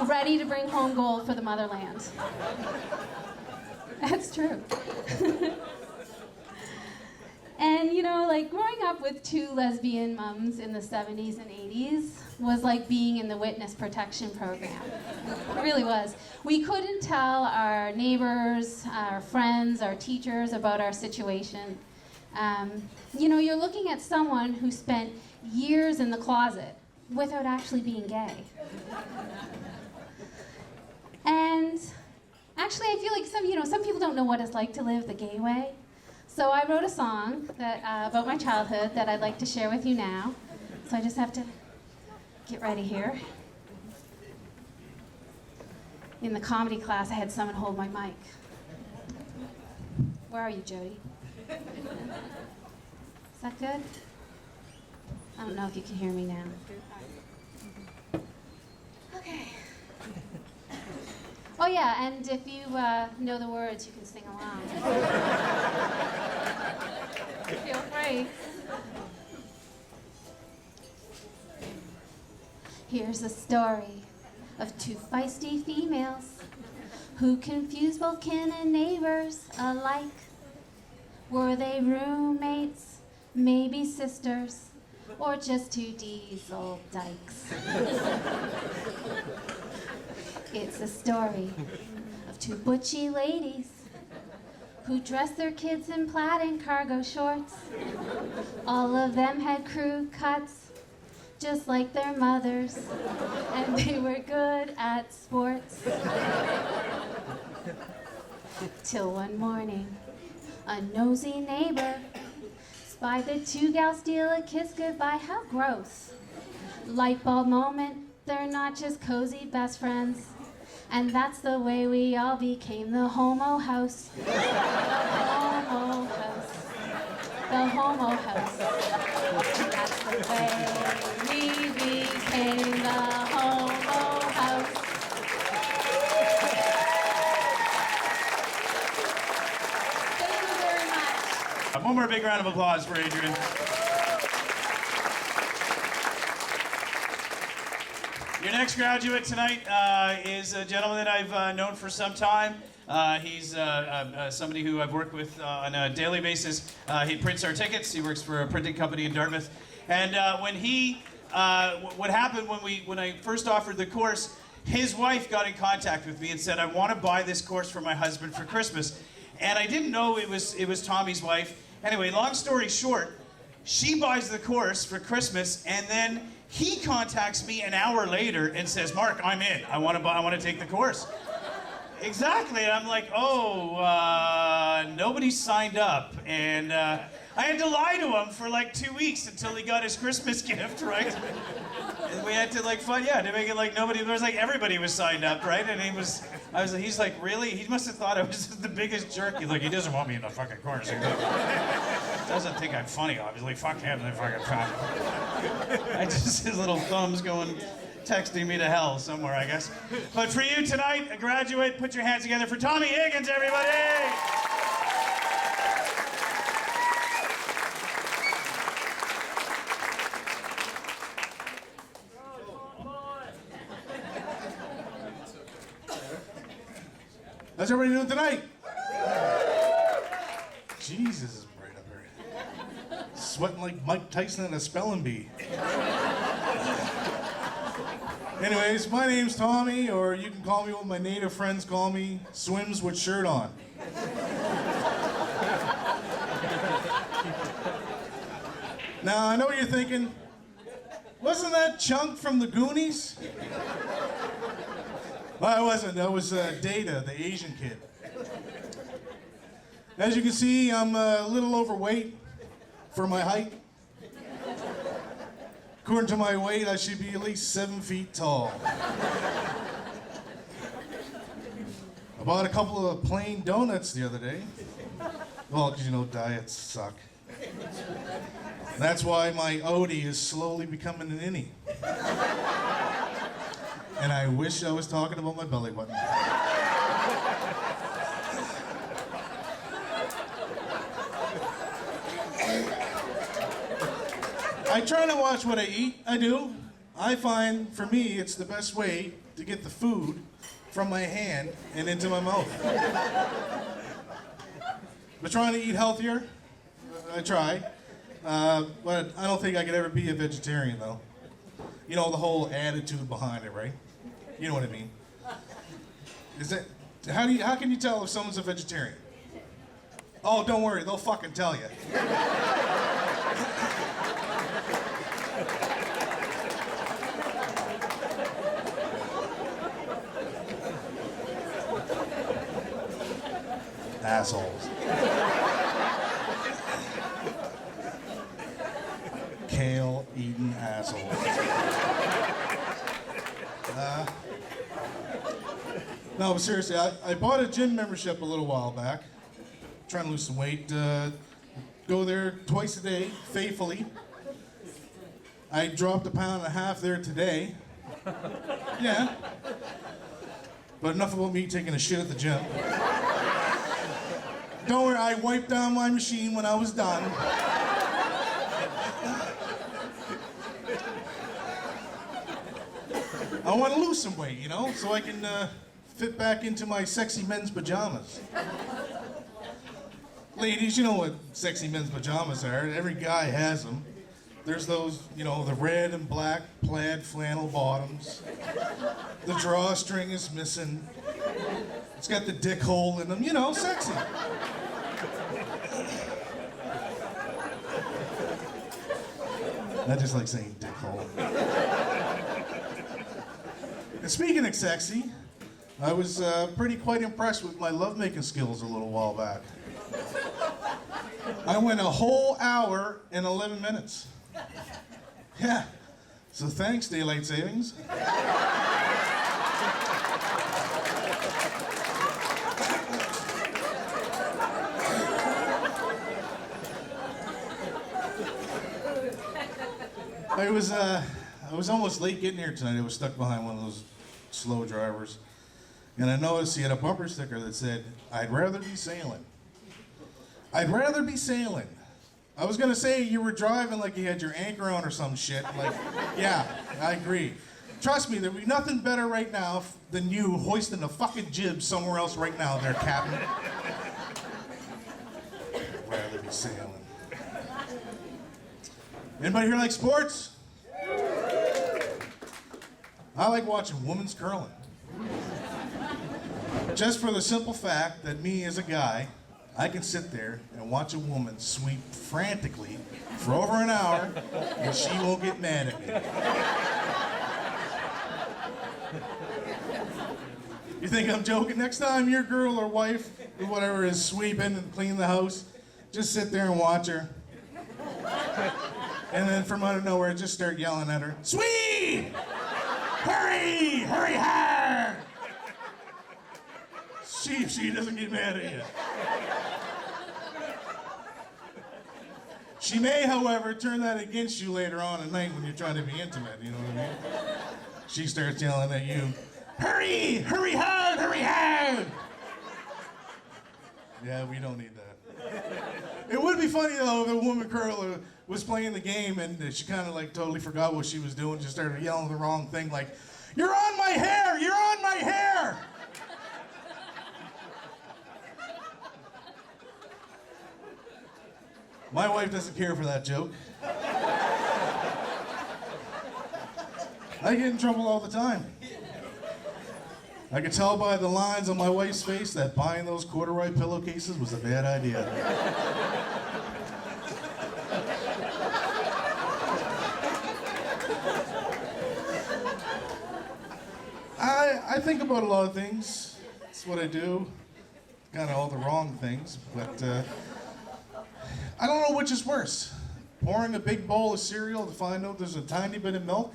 Speaker 6: ready to bring home gold for the motherland. That's true. And growing up with 2 lesbian mums in the 70s and 80s was like being in the witness protection program. It really was. We couldn't tell our neighbors, our friends, our teachers about our situation. You're looking at someone who spent years in the closet without actually being gay. And actually, I feel like some people don't know what it's like to live the gay way. So I wrote a song about my childhood that I'd like to share with you now. So I just have to get ready here. In the comedy class, I had someone hold my mic. Where are you, Jody? Is that good? I don't know if you can hear me now. Okay. Oh yeah, and if you know the words, you can sing along. Feel free. Here's a story of 2 feisty females who confused both kin and neighbors alike. Were they roommates, maybe sisters, or just 2 diesel dykes? It's a story of 2 butchy ladies who dressed their kids in plaid and cargo shorts. All of them had crew cuts, just like their mothers, and they were good at sports. Till one morning, a nosy neighbor spied the 2 gals steal a kiss goodbye. How gross. Light bulb moment, they're not just cozy best friends. And that's the way we all became the homo house. The homo house. The homo house. That's the way we became the homo house. Thank you very much.
Speaker 2: One more big round of applause for Adrian. Your next graduate tonight is a gentleman that I've known for some time. He's somebody who I've worked with on a daily basis. He prints our tickets. He works for a printing company in Dartmouth. And what happened when I first offered the course, his wife got in contact with me and said, I want to buy this course for my husband for Christmas. And I didn't know it was Tommy's wife. Anyway, long story short, she buys the course for Christmas, and then he contacts me an hour later and says, Mark, I'm in. I want to take the course. Exactly. And I'm like, nobody signed up. And I had to lie to him for like 2 weeks until he got his Christmas gift, right? And we had to to make it like nobody, it was like everybody was signed up, right? And he's like, really? He must have thought I was the biggest jerk. He's like, he doesn't want me in the fucking course. He doesn't think I'm funny, obviously. Fuck him, they fucking fuck. His little thumbs going, texting me to hell somewhere, I guess. But for you tonight, a graduate, put your hands together for Tommy Higgins, everybody!
Speaker 7: How's everybody doing tonight? Jesus, it's bright up here. Sweating like Mike Tyson in a spelling bee. Anyways, my name's Tommy, or you can call me what my native friends call me, Swims with Shirt On. Now, I know what you're thinking. Wasn't that Chunk from the Goonies? Well, I wasn't. That was Data, the Asian kid. As you can see, I'm a little overweight for my height. According to my weight, I should be at least 7 feet tall. I bought a couple of plain donuts the other day. Well, 'cause you know, diets suck. That's why my Odie is slowly becoming an innie. And I wish I was talking about my belly button. I try to watch what I eat. I do. I find, for me, it's the best way to get the food from my hand and into my mouth. But trying to eat healthier, I try. But I don't think I could ever be a vegetarian, though. You know, the whole attitude behind it, right? You know what I mean. How can you tell if someone's a vegetarian? Oh, don't worry, they'll fucking tell you. Assholes. Kale eating assholes. No, but seriously, I bought a gym membership a little while back. Trying to lose some weight. Go there twice a day, faithfully. I dropped 1.5 pounds there today. Yeah. But enough about me taking a shit at the gym. Don't worry, I wiped down my machine when I was done. I want to lose some weight, you know, so I can fit back into my sexy men's pajamas. Ladies, you know what sexy men's pajamas are. Every guy has them. There's those, you know, the red and black plaid flannel bottoms. The drawstring is missing. It's got the dick hole in them, you know, sexy. I just like saying dick hole. And speaking of sexy, I was quite impressed with my lovemaking skills a little while back. I went a whole hour and 11 minutes. Yeah. So thanks, daylight savings. I was almost late getting here tonight. I was stuck behind one of those slow drivers. And I noticed he had a bumper sticker that said, "I'd rather be sailing." I'd rather be sailing. I was gonna say you were driving like you had your anchor on or some shit. Like, yeah, I agree. Trust me, there'd be nothing better right now than you hoisting a fucking jib somewhere else right now there, Captain. I'd rather be sailing. Anybody here like sports? I like watching women's curling. Just for the simple fact that me as a guy, I can sit there and watch a woman sweep frantically for over an hour and she won't get mad at me. You think I'm joking? Next time your girl or wife or whatever is sweeping and cleaning the house, just sit there and watch her. And then from out of nowhere, just start yelling at her, "Sweep! Hurry! Hurry hard!" See if she doesn't get mad at you. She may, however, turn that against you later on at night when you're trying to be intimate, you know what I mean? She starts yelling at you, "Hurry! Hurry hard! Hurry hard!" Yeah, we don't need that. It would be funny, though, if a woman curler was playing the game and she kind of like totally forgot what she was doing, just started yelling the wrong thing, like, "You're on my hair! You're on my hair!" My wife doesn't care for that joke. I get in trouble all the time. I could tell by the lines on my wife's face that buying those corduroy pillowcases was a bad idea. I think about a lot of things. That's what I do. Kind of all the wrong things, but I don't know which is worse. Pouring a big bowl of cereal to find out there's a tiny bit of milk,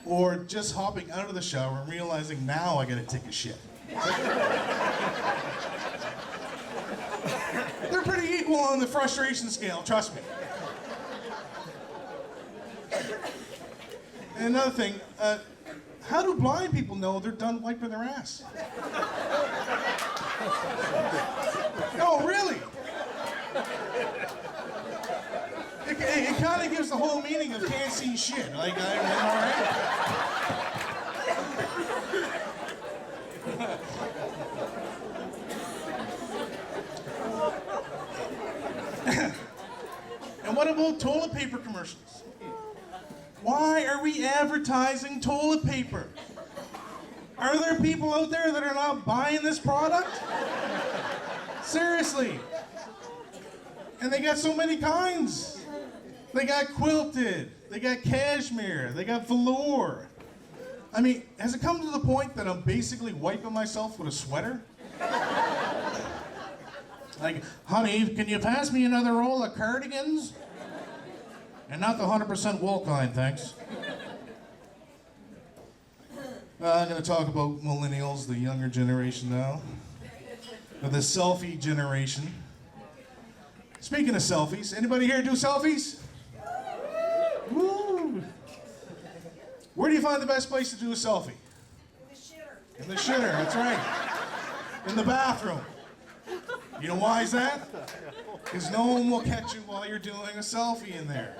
Speaker 7: or just hopping out of the shower and realizing now I gotta take a shit. They're pretty equal on the frustration scale, trust me. And another thing, how do blind people know they're done wiping their ass? No, really. It kind of gives the whole meaning of can't see shit. Like, And what about toilet paper commercials? Why are we advertising toilet paper? Are there people out there that are not buying this product? Seriously. And they got so many kinds. They got quilted, they got cashmere, they got velour. I mean, has it come to the point that I'm basically wiping myself with a sweater? Like, honey, can you pass me another roll of cardigans? And not the 100% wool kind, thanks. I'm going to talk about millennials, the younger generation now. The selfie generation. Speaking of selfies, anybody here do selfies? Woo! Where do you find the best place to do a selfie? In the shitter, that's right. In the bathroom. You know why is that? Because no one will catch you while you're doing a selfie in there.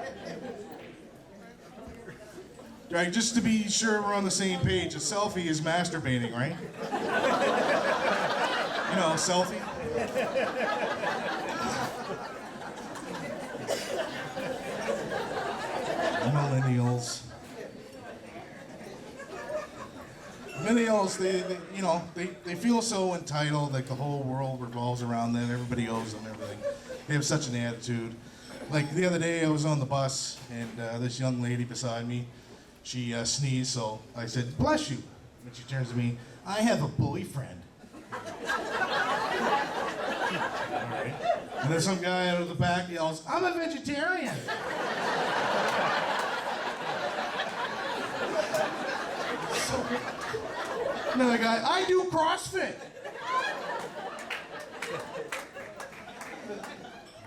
Speaker 7: Right, just to be sure we're on the same page, a selfie is masturbating, right? You know, selfie. Millennials. Millennials, they feel so entitled, like the whole world revolves around them, everybody owes them everything. They have such an attitude. Like the other day I was on the bus and this young lady beside me, she sneezed, so I said, "Bless you." And she turns to me, "I have a boyfriend." All right. And then some guy out of the back yells, "I'm a vegetarian." Another guy, "I do CrossFit."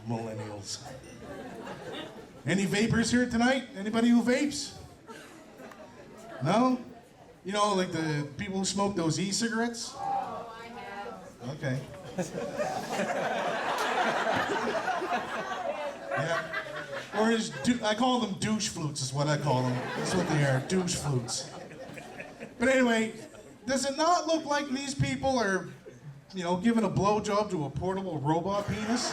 Speaker 7: Millennials. Any vapors here tonight? Anybody who vapes? No? You know, like the people who smoke those e-cigarettes?
Speaker 6: Oh, I have.
Speaker 7: Okay. Yeah. Or I call them douche flutes, is what I call them. That's what they are, douche flutes. But anyway, does it not look like these people are, giving a blowjob to a portable robot penis?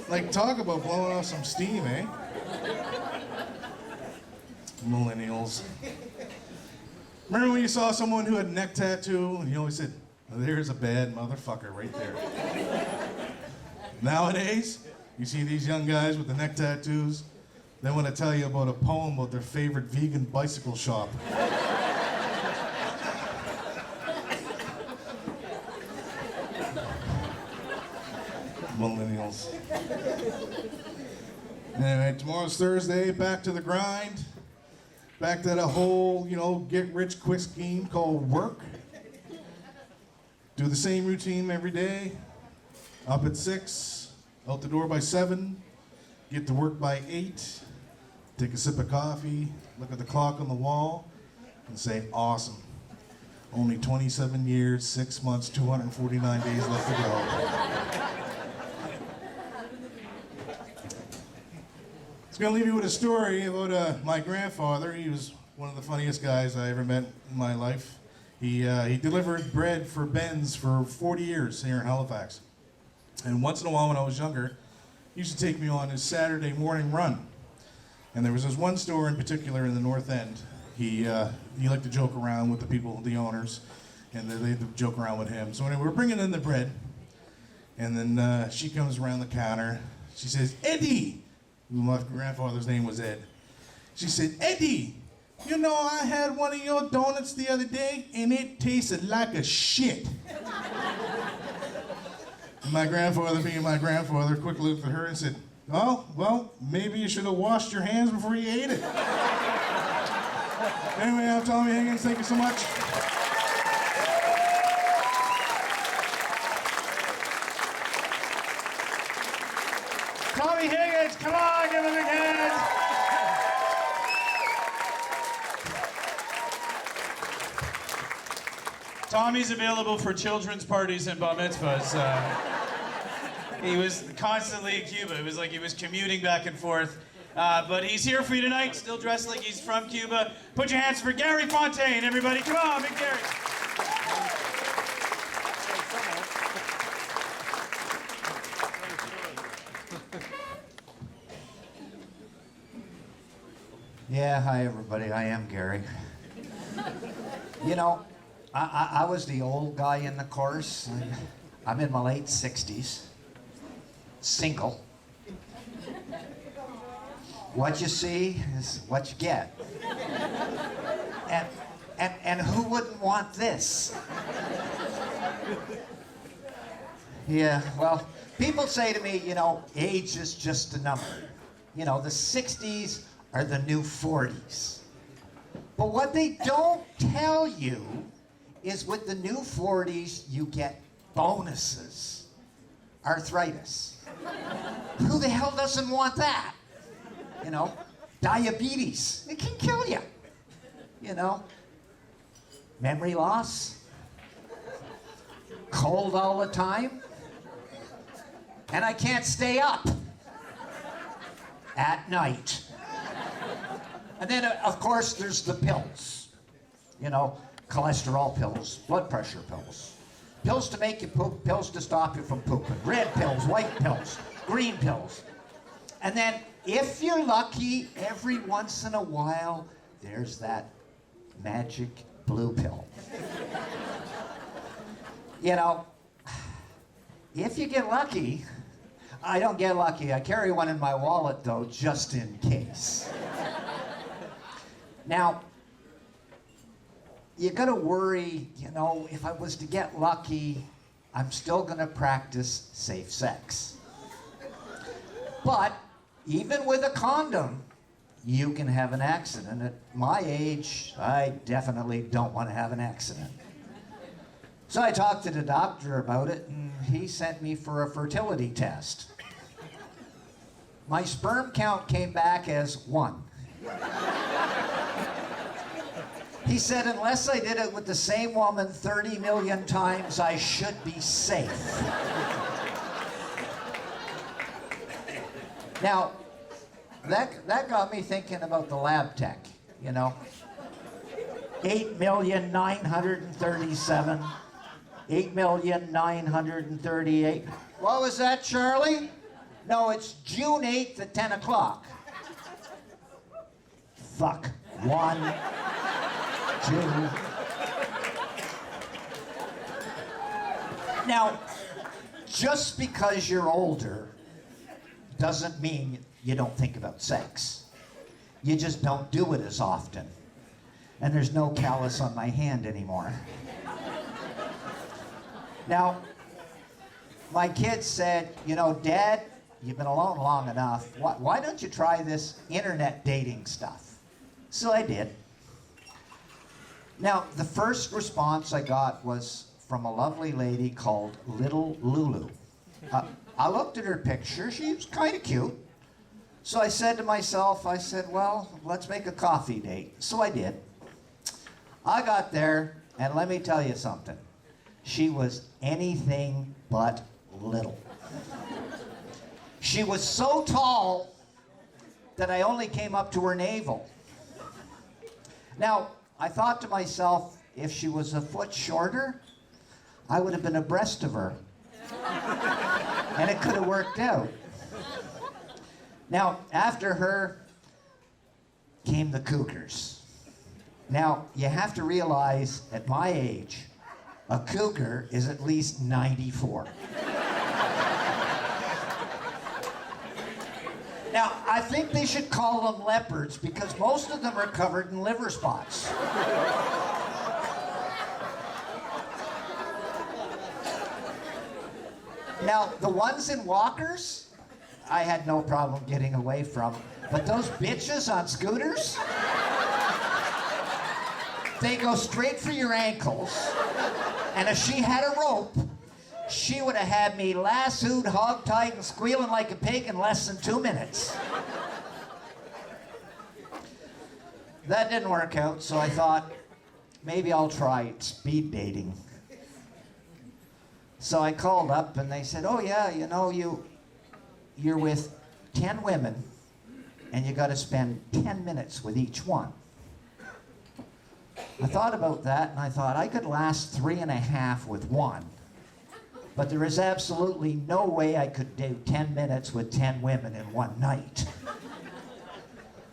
Speaker 7: Like, talk about blowing off some steam, eh? Millennials. Remember when you saw someone who had a neck tattoo and you always said, well, there's a bad motherfucker right there. Nowadays, you see these young guys with the neck tattoos, they want to tell you about a poem about their favorite vegan bicycle shop. Millennials. Anyway, tomorrow's Thursday, back to the grind. Back to that whole, get-rich-quick scheme called work. Do the same routine every day. Up at 6, out the door by 7, get to work by 8, take a sip of coffee, look at the clock on the wall, and say, awesome. Only 27 years, 6 months, 249 days left to go. I'm going to leave you with a story about my grandfather. He was one of the funniest guys I ever met in my life. He delivered bread for Ben's for 40 years here in Halifax. And once in a while when I was younger, he used to take me on his Saturday morning run. And there was this one store in particular in the North End. He liked to joke around with the people, the owners, and they'd joke around with him. So anyway, we're bringing in the bread, and then she comes around the counter. She says, Eddie! My grandfather's name was Ed. She said, Eddie, I had one of your donuts the other day and it tasted like a shit. My grandfather, being my grandfather, quickly looked at her and said, oh, well, maybe you should have washed your hands before you ate it. Anyway, I'm Tommy Higgins. Thank you so much.
Speaker 2: Tommy Higgins, come on, give him a big hand. Tommy's available for children's parties and bar mitzvahs. He was constantly in Cuba. It was like he was commuting back and forth. But he's here for you tonight, still dressed like he's from Cuba. Put your hands for Gary Fontaine, everybody. Come on, big Gary.
Speaker 8: Yeah, hi everybody, I am Gary. I was the old guy in the chorus. I'm in my late 60s, single. What you see is what you get. And who wouldn't want this? Yeah, well, people say to me, age is just a number. The 60s are the new 40s. But what they don't tell you is with the new 40s, you get bonuses. Arthritis. Who the hell doesn't want that? Diabetes. It can kill you. Memory loss. Cold all the time. And I can't stay up at night. And then, of course, there's the pills. Cholesterol pills, blood pressure pills. Pills to make you poop, pills to stop you from pooping. Red pills, white pills, green pills. And then, if you're lucky, every once in a while, there's that magic blue pill. If you get lucky, I don't get lucky. I carry one in my wallet, though, just in case. Now, you gotta worry, if I was to get lucky, I'm still gonna practice safe sex. But even with a condom, you can have an accident. At my age, I definitely don't want to have an accident. So I talked to the doctor about it, and he sent me for a fertility test. My sperm count came back as 1. He said, unless I did it with the same woman 30 million times, I should be safe. Now, that got me thinking about the lab tech, you know. 8,937, 8,938. What was that, Charlie? No, it's June 8th at 10 o'clock. Fuck. 1, 2. Now, just because you're older doesn't mean you don't think about sex. You just don't do it as often. And there's no callus on my hand anymore. Now, my kids said, you know, Dad, you've been alone long enough. Why don't you try this internet dating stuff? So I did. Now, the first response I got was from a lovely lady called Little Lulu. I looked at her picture. She was kind of cute. So I said to myself, I said, well, let's make a coffee date. So I did. I got there, and let me tell you something. She was anything but little. She was so tall that I only came up to her navel. Now, I thought to myself, if she was a foot shorter, I would have been abreast of her. And it could have worked out. Now, after her came the cougars. Now, you have to realize, at my age, a cougar is at least 94. Now, I think they should call them leopards because most of them are covered in liver spots. Now, the ones in walkers, I had no problem getting away from. But those bitches on scooters, they go straight for your ankles. And if she had a rope, she would have had me lassoed, hog-tied, and squealing like a pig in less than 2 minutes. That didn't work out, so I thought, maybe I'll try speed dating. So I called up and they said, oh yeah, you know, you're with 10 women and you got to spend 10 minutes with each one. I thought about that and I thought I could last 3.5 with one, but there is absolutely no way I could do 10 minutes with 10 women in one night.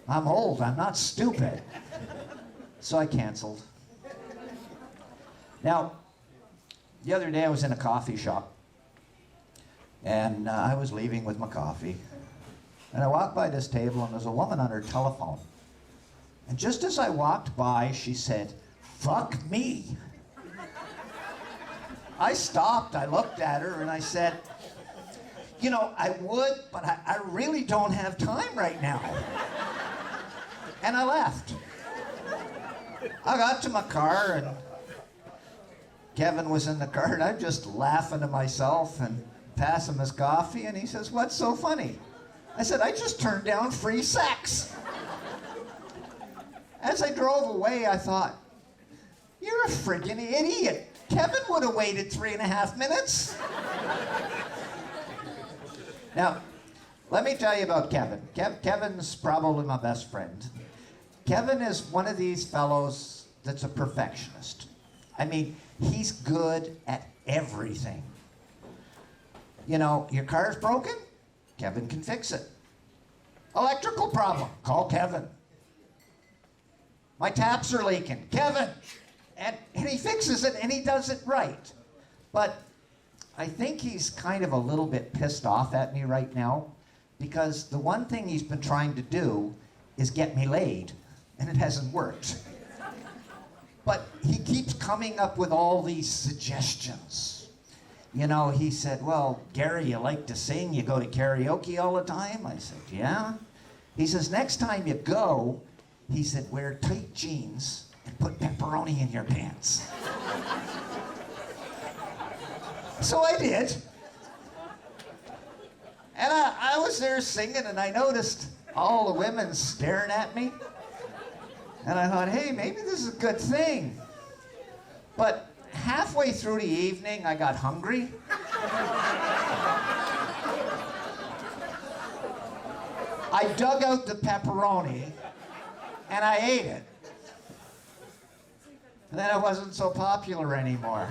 Speaker 8: I'm old, I'm not stupid. So I canceled. Now, the other day I was in a coffee shop and I was leaving with my coffee and I walked by this table and there's a woman on her telephone. And just as I walked by, she said, "Fuck me." I stopped, I looked at her and I said, you know, I would, but I really don't have time right now. And I left. I got to my car and Kevin was in the car and I'm just laughing to myself and pass him his coffee and he says, "What's so funny?" I said, "I just turned down free sex." As I drove away, I thought, you're a friggin' idiot. Kevin would have waited 3.5 minutes. Now, let me tell you about Kevin. Kevin's probably my best friend. Kevin is one of these fellows that's a perfectionist. I mean, he's good at everything. You know, your car's broken? Kevin can fix it. Electrical problem? Call Kevin. My taps are leaking. Kevin! And he fixes it and he does it right. But I think he's kind of a little bit pissed off at me right now because the one thing he's been trying to do is get me laid, and it hasn't worked. But he keeps coming up with all these suggestions. You know, he said, "Well, Gary, you like to sing, you go to karaoke all the time?" I said, "Yeah." He says, "Next time you go," he said, "wear tight jeans and put pepperoni in your pants." So I did. And I was there singing and I noticed all the women staring at me. And I thought, hey, maybe this is a good thing. But halfway through the evening, I got hungry. I dug out the pepperoni and I ate it. And then it wasn't so popular anymore.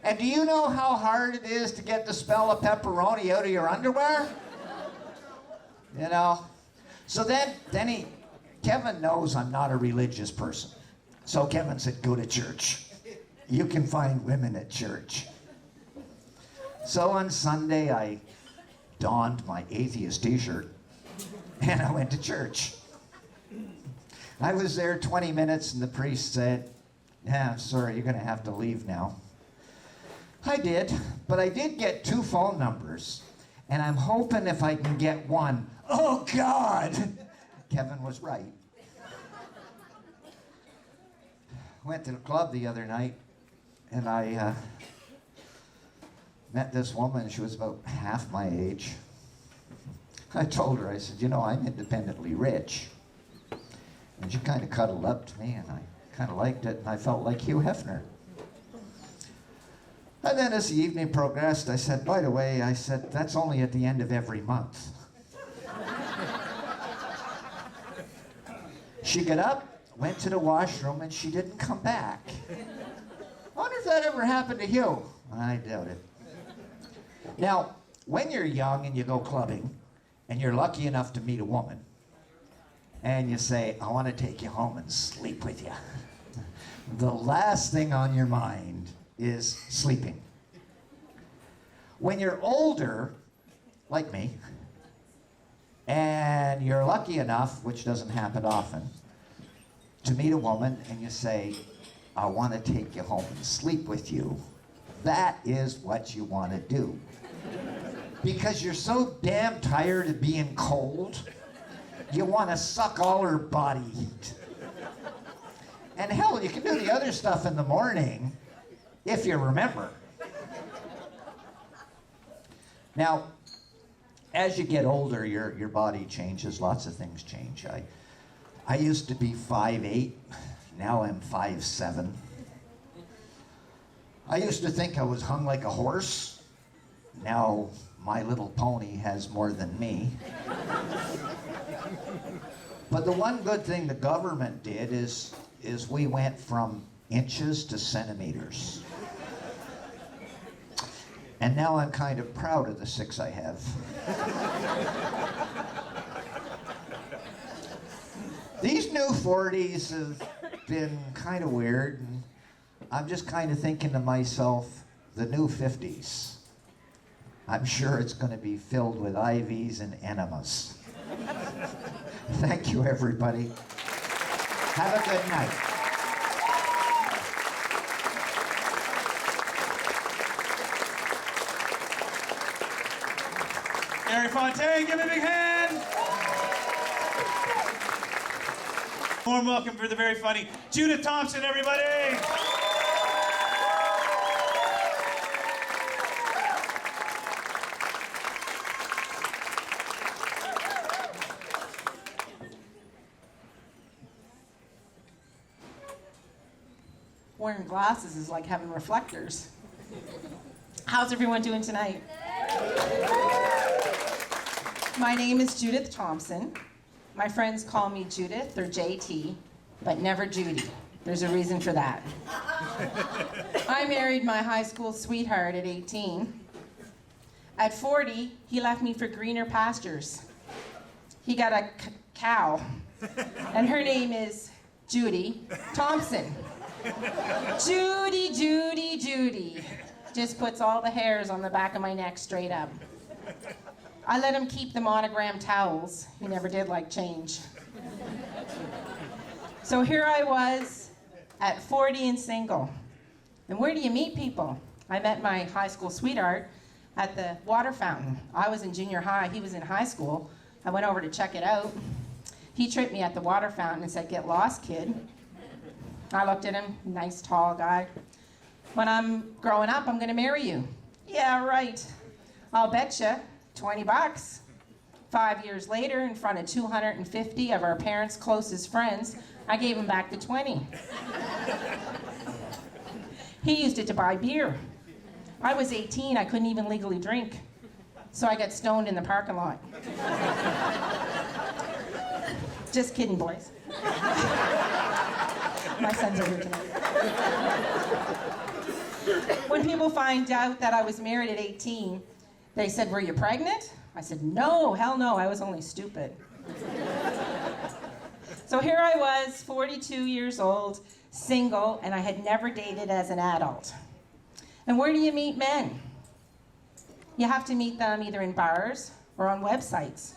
Speaker 8: And do you know how hard it is to get the smell of pepperoni out of your underwear? You know? So then Kevin knows I'm not a religious person. So Kevin said, go to church. You can find women at church. So on Sunday, I donned my atheist t-shirt and I went to church. I was there 20 minutes and the priest said, yeah, I'm sorry, you're gonna have to leave now. I did, but I did get 2 phone numbers and I'm hoping if I can get one. Oh God! Kevin was right. Went to the club the other night and I met this woman. She was about half my age. I told her, I said, you know, I'm independently rich. And she kind of cuddled up to me and I kind of liked it and I felt like Hugh Hefner. And then as the evening progressed, I said, by the way, I said, that's only at the end of every month. She got up, went to the washroom, and she didn't come back. I wonder if that ever happened to you. I doubt it. Now, when you're young and you go clubbing, and you're lucky enough to meet a woman, and you say, I want to take you home and sleep with you, the last thing on your mind is sleeping. When you're older, like me, and you're lucky enough, which doesn't happen often, to meet a woman and you say, I want to take you home and sleep with you, that is what you want to do. Because you're so damn tired of being cold, you want to suck all her body heat. And hell, you can do the other stuff in the morning if you remember. Now, as you get older, your body changes. Lots of things change. I used to be 5'8". Now I'm 5'7". I used to think I was hung like a horse. Now My Little Pony has more than me. But the one good thing the government did is we went from inches to centimeters. And now I'm kind of proud of the 6 I have. These new 40s have been kind of weird, and I'm just kind of thinking to myself, the new 50s, I'm sure it's going to be filled with IVs and enemas. Thank you, everybody. Have a good night.
Speaker 2: Gary Fontaine, give him a big hand. Warm welcome for the very funny Judith Thompson, everybody.
Speaker 9: Wearing glasses is like having reflectors. How's everyone doing tonight? My name is Judith Thompson. My friends call me Judith or JT, but never Judy. There's a reason for that. I married my high school sweetheart at 18. At 40, he left me for greener pastures. He got a cow, and her name is Judy Thompson. Judy, Judy, Judy. Just puts all the hairs on the back of my neck straight up. I let him keep the monogram towels. He never did like change. So here I was at 40 and single. And where do you meet people? I met my high school sweetheart at the water fountain. I was in junior high, he was in high school. I went over to check it out. He tripped me at the water fountain and said, "Get lost, kid." I looked at him, nice tall guy. "When I'm growing up, I'm gonna marry you." "Yeah, right. I'll betcha. $20. 5 years later, in front of 250 of our parents' closest friends, I gave him back the 20. He used it to buy beer. I was 18, I couldn't even legally drink. so I got stoned in the parking lot. Just kidding, boys. My sons are here tonight. When people find out that I was married at 18, they said, "Were you pregnant?" I said, "No, hell no, I was only stupid." So here I was, 42 years old, single, and I had never dated as an adult. And where do you meet men? You have to meet them either in bars or on websites.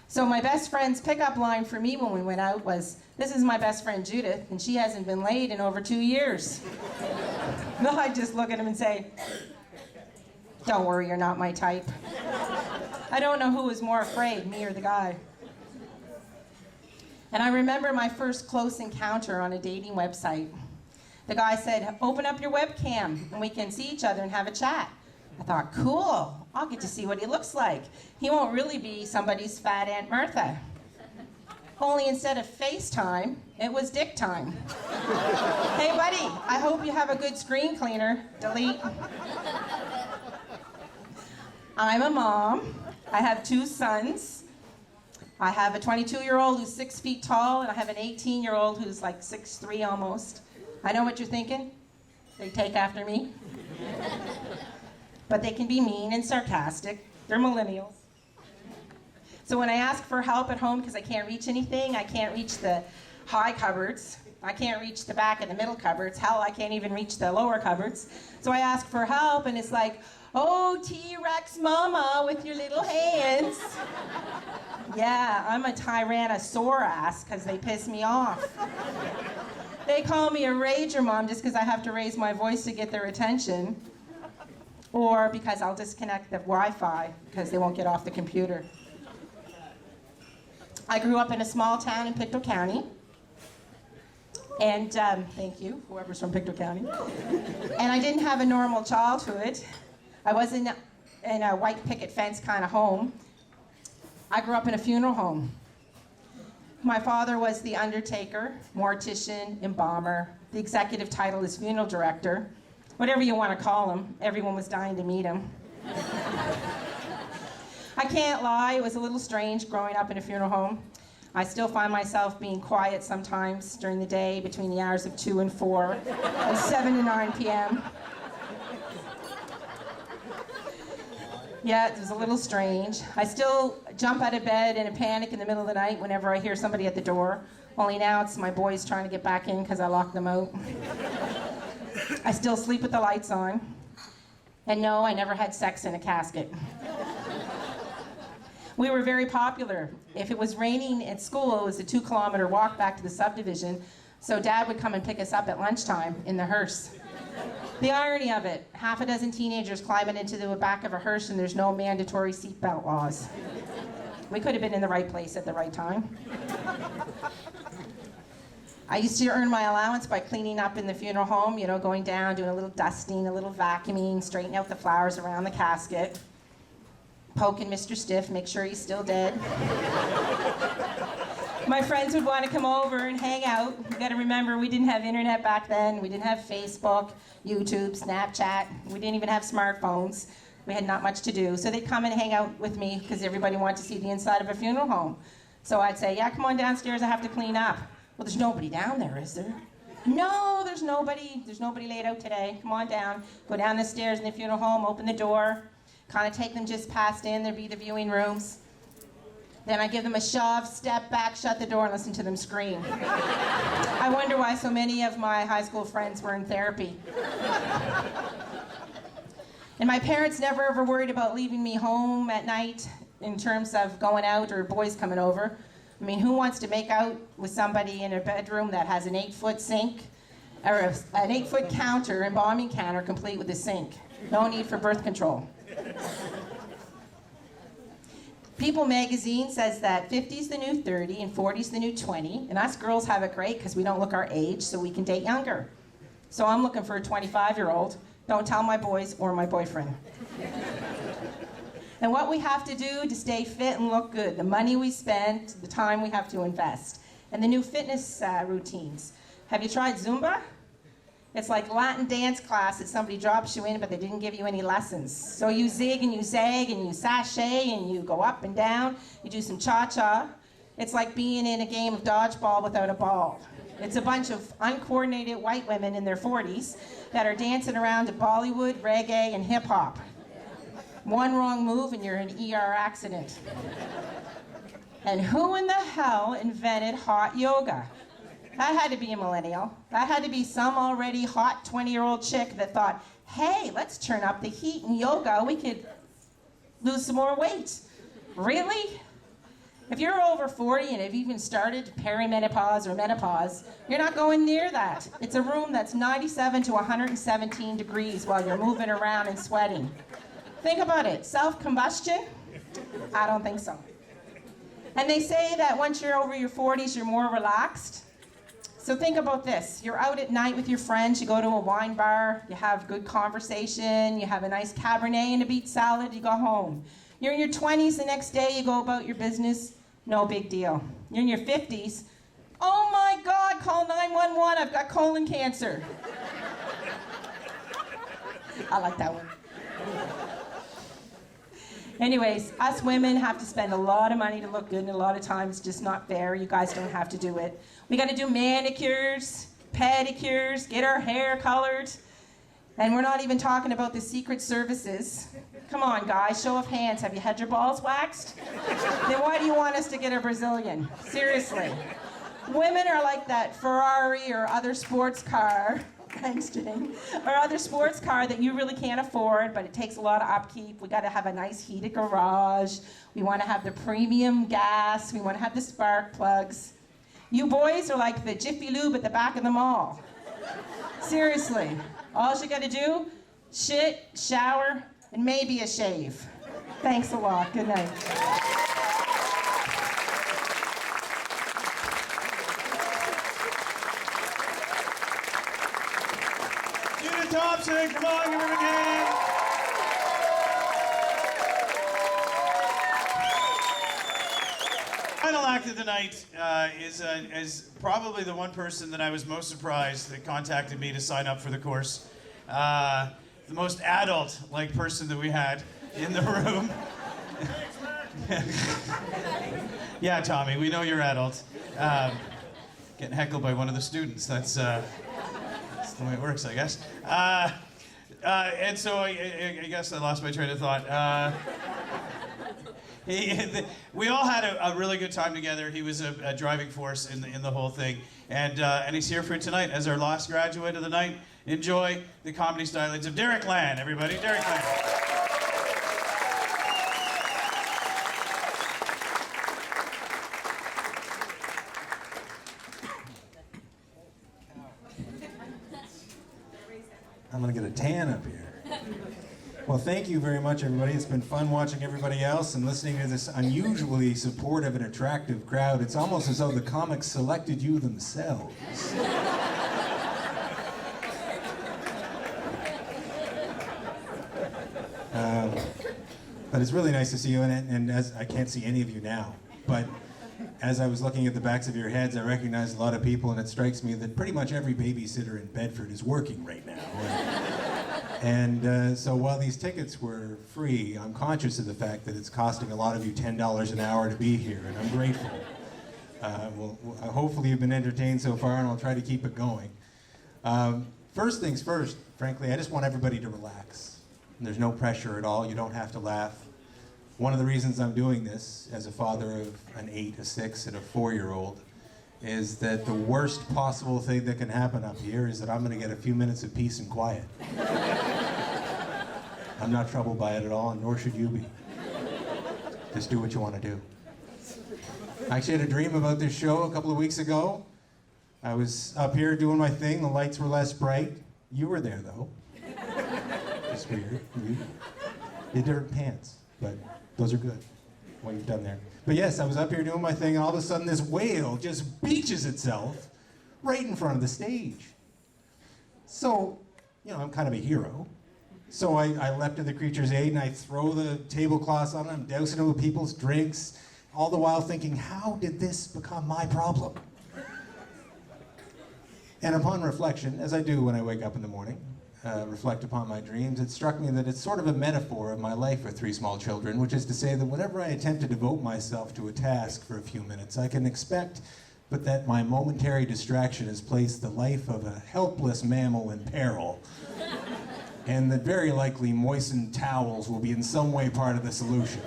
Speaker 9: So my best friend's pickup line for me when we went out was, "This is my best friend Judith, and she hasn't been laid in over 2 years." No, I'd just look at him and say, "Don't worry, you're not my type." I don't know who was more afraid, me or the guy. And I remember my first close encounter on a dating website. The guy said, "Open up your webcam and we can see each other and have a chat." I thought, cool, I'll get to see what he looks like. He won't really be somebody's fat Aunt Martha. Only instead of FaceTime, it was dick time. "Hey buddy, I hope you have a good screen cleaner." Delete. I'm a mom. I have 2 sons. I have a 22-year-old who's 6 feet tall, and I have an 18-year-old who's like 6'3" almost. I know what you're thinking. They take after me. But they can be mean and sarcastic. They're millennials. So when I ask for help at home because I can't reach anything, I can't reach the high cupboards, I can't reach the back and the middle cupboards, hell, I can't even reach the lower cupboards. So I ask for help and it's like, "Oh, T-Rex mama with your little hands." Yeah, I'm a Tyrannosaurus because they piss me off. They call me a rager mom just because I have to raise my voice to get their attention, or because I'll disconnect the Wi-Fi because they won't get off the computer. I grew up in a small town in Pictou County, and thank you, whoever's from Pictou County. And I didn't have a normal childhood. I wasn't in a white picket fence kind of home. I grew up in a funeral home. My father was the undertaker, mortician, embalmer. The executive title is funeral director. Whatever you want to call him, everyone was dying to meet him. I can't lie, it was a little strange growing up in a funeral home. I still find myself being quiet sometimes during the day between the hours of 2 and 4 and 7 to 9 p.m. Yeah, it was a little strange. I still jump out of bed in a panic in the middle of the night whenever I hear somebody at the door. Only now it's my boys trying to get back in because I locked them out. I still sleep with the lights on. And no, I never had sex in a casket. We were very popular. If it was raining at school, it was a 2-kilometer walk back to the subdivision, so Dad would come and pick us up at lunchtime in the hearse. The irony of it, half a dozen teenagers climbing into the back of a hearse and there's no mandatory seatbelt laws. We could have been in the right place at the right time. I used to earn my allowance by cleaning up in the funeral home, you know, going down, doing a little dusting, a little vacuuming, straightening out the flowers around the casket, poking Mr. Stiff, make sure he's still dead. My friends would want to come over and hang out. You gotta remember, we didn't have internet back then. We didn't have Facebook, YouTube, Snapchat. We didn't even have smartphones. We had not much to do. So they'd come and hang out with me because everybody wanted to see the inside of a funeral home. So I'd say, "Yeah, come on downstairs, I have to clean up." "Well, there's nobody down there, is there?" "No, there's nobody. There's nobody laid out today. Come on down." Go down the stairs in the funeral home, open the door, kind of take them just past in. There'd be the viewing rooms. Then I give them a shove, step back, shut the door, and listen to them scream. I wonder why so many of my high school friends were in therapy. And my parents never ever worried about leaving me home at night in terms of going out or boys coming over. I mean, who wants to make out with somebody in a bedroom that has an 8-foot sink, or an 8-foot counter, embalming counter complete with a sink? No need for birth control. People magazine says that 50's the new 30 and 40's the new 20, and us girls have it great because we don't look our age, so we can date younger. So I'm looking for a 25-year-old. Don't tell my boys or my boyfriend. And what we have to do to stay fit and look good, the money we spend, the time we have to invest, and the new fitness routines. Have you tried Zumba? It's like Latin dance class that somebody drops you in, but they didn't give you any lessons. So you zig and you zag and you sashay and you go up and down. You do some cha-cha. It's like being in a game of dodgeball without a ball. It's a bunch of uncoordinated white women in their 40s that are dancing around to Bollywood, reggae, and hip hop. One wrong move and you're in an ER accident. And who in the hell invented hot yoga? That had to be a millennial. That had to be some already hot 20-year-old chick that thought, hey, let's turn up the heat in yoga. We could lose some more weight. Really? If you're over 40 and have even started perimenopause or menopause, you're not going near that. It's a room that's 97 to 117 degrees while you're moving around and sweating. Think about it. Self-combustion? I don't think so. And they say that once you're over your 40s, you're more relaxed. So think about this. You're out at night with your friends, you go to a wine bar, you have good conversation, you have a nice Cabernet and a beet salad, you go home. You're in your 20s, the next day you go about your business, no big deal. You're in your 50s, oh my God, call 911, I've got colon cancer. I like that one. Anyways, us women have to spend a lot of money to look good, and a lot of times it's just not fair. You guys don't have to do it. We got to do manicures, pedicures, get our hair colored, and we're not even talking about the secret services. Come on, guys, show of hands. Have you had your balls waxed? Then why do you want us to get a Brazilian? Seriously. Women are like that Ferrari or other sports car. Thanks, Jane. Or other sports car that you really can't afford, but it takes a lot of upkeep. We got to have a nice heated garage. We want to have the premium gas. We want to have the spark plugs. You boys are like the Jiffy Lube at the back of the mall. Seriously. All you got to do, shit, shower, and maybe a shave. Thanks a lot. Good night.
Speaker 2: Thompson, come on, give her a hand. Final act of the night is probably the one person that I was most surprised that contacted me to sign up for the course. The most adult-like person that we had in the room. Yeah, Tommy, we know you're adult. Getting heckled by one of the students. That's the way it works, I guess. And so I guess I lost my train of thought. We all had a really good time together. He was a driving force in the whole thing. And he's here for tonight as our last graduate of the night. Enjoy the comedy stylings of Derek Land, everybody. Derek Land.
Speaker 10: I'm gonna get a tan up here. Well, thank you very much, everybody. It's been fun watching everybody else and listening to this unusually supportive and attractive crowd. It's almost as though the comics selected you themselves. But it's really nice to see you, and as I can't see any of you now, but as I was looking at the backs of your heads, I recognized a lot of people, and it strikes me that pretty much every babysitter in Bedford is working right now. And so while these tickets were free, I'm conscious of the fact that it's costing a lot of you $10 an hour to be here, and I'm grateful. Hopefully you've been entertained so far, and I'll try to keep it going. First things first, frankly, I just want everybody to relax. There's no pressure at all. You don't have to laugh. One of the reasons I'm doing this, as a father of an 8, a 6, and a 4-year-old, is that the worst possible thing that can happen up here is that I'm going to get a few minutes of peace and quiet. I'm not troubled by it at all, and nor should you be. Just do what you want to do. I actually had a dream about this show a couple of weeks ago. I was up here doing my thing. The lights were less bright. You were there, though. It's weird. You had different pants, but those are good, what you've done there. But yes, I was up here doing my thing, and all of a sudden this whale just beaches itself right in front of the stage. So, you know, I'm kind of a hero. So I leapt to the creature's aid, and I throw the tablecloths on them, dousing them with people's drinks, all the while thinking, how did this become my problem? And upon reflection, as I do when I wake up in the morning, reflect upon my dreams, it struck me that it's sort of a metaphor of my life with 3 small children, which is to say that whenever I attempt to devote myself to a task for a few minutes, I can expect but that my momentary distraction has placed the life of a helpless mammal in peril, and that very likely moistened towels will be in some way part of the solution.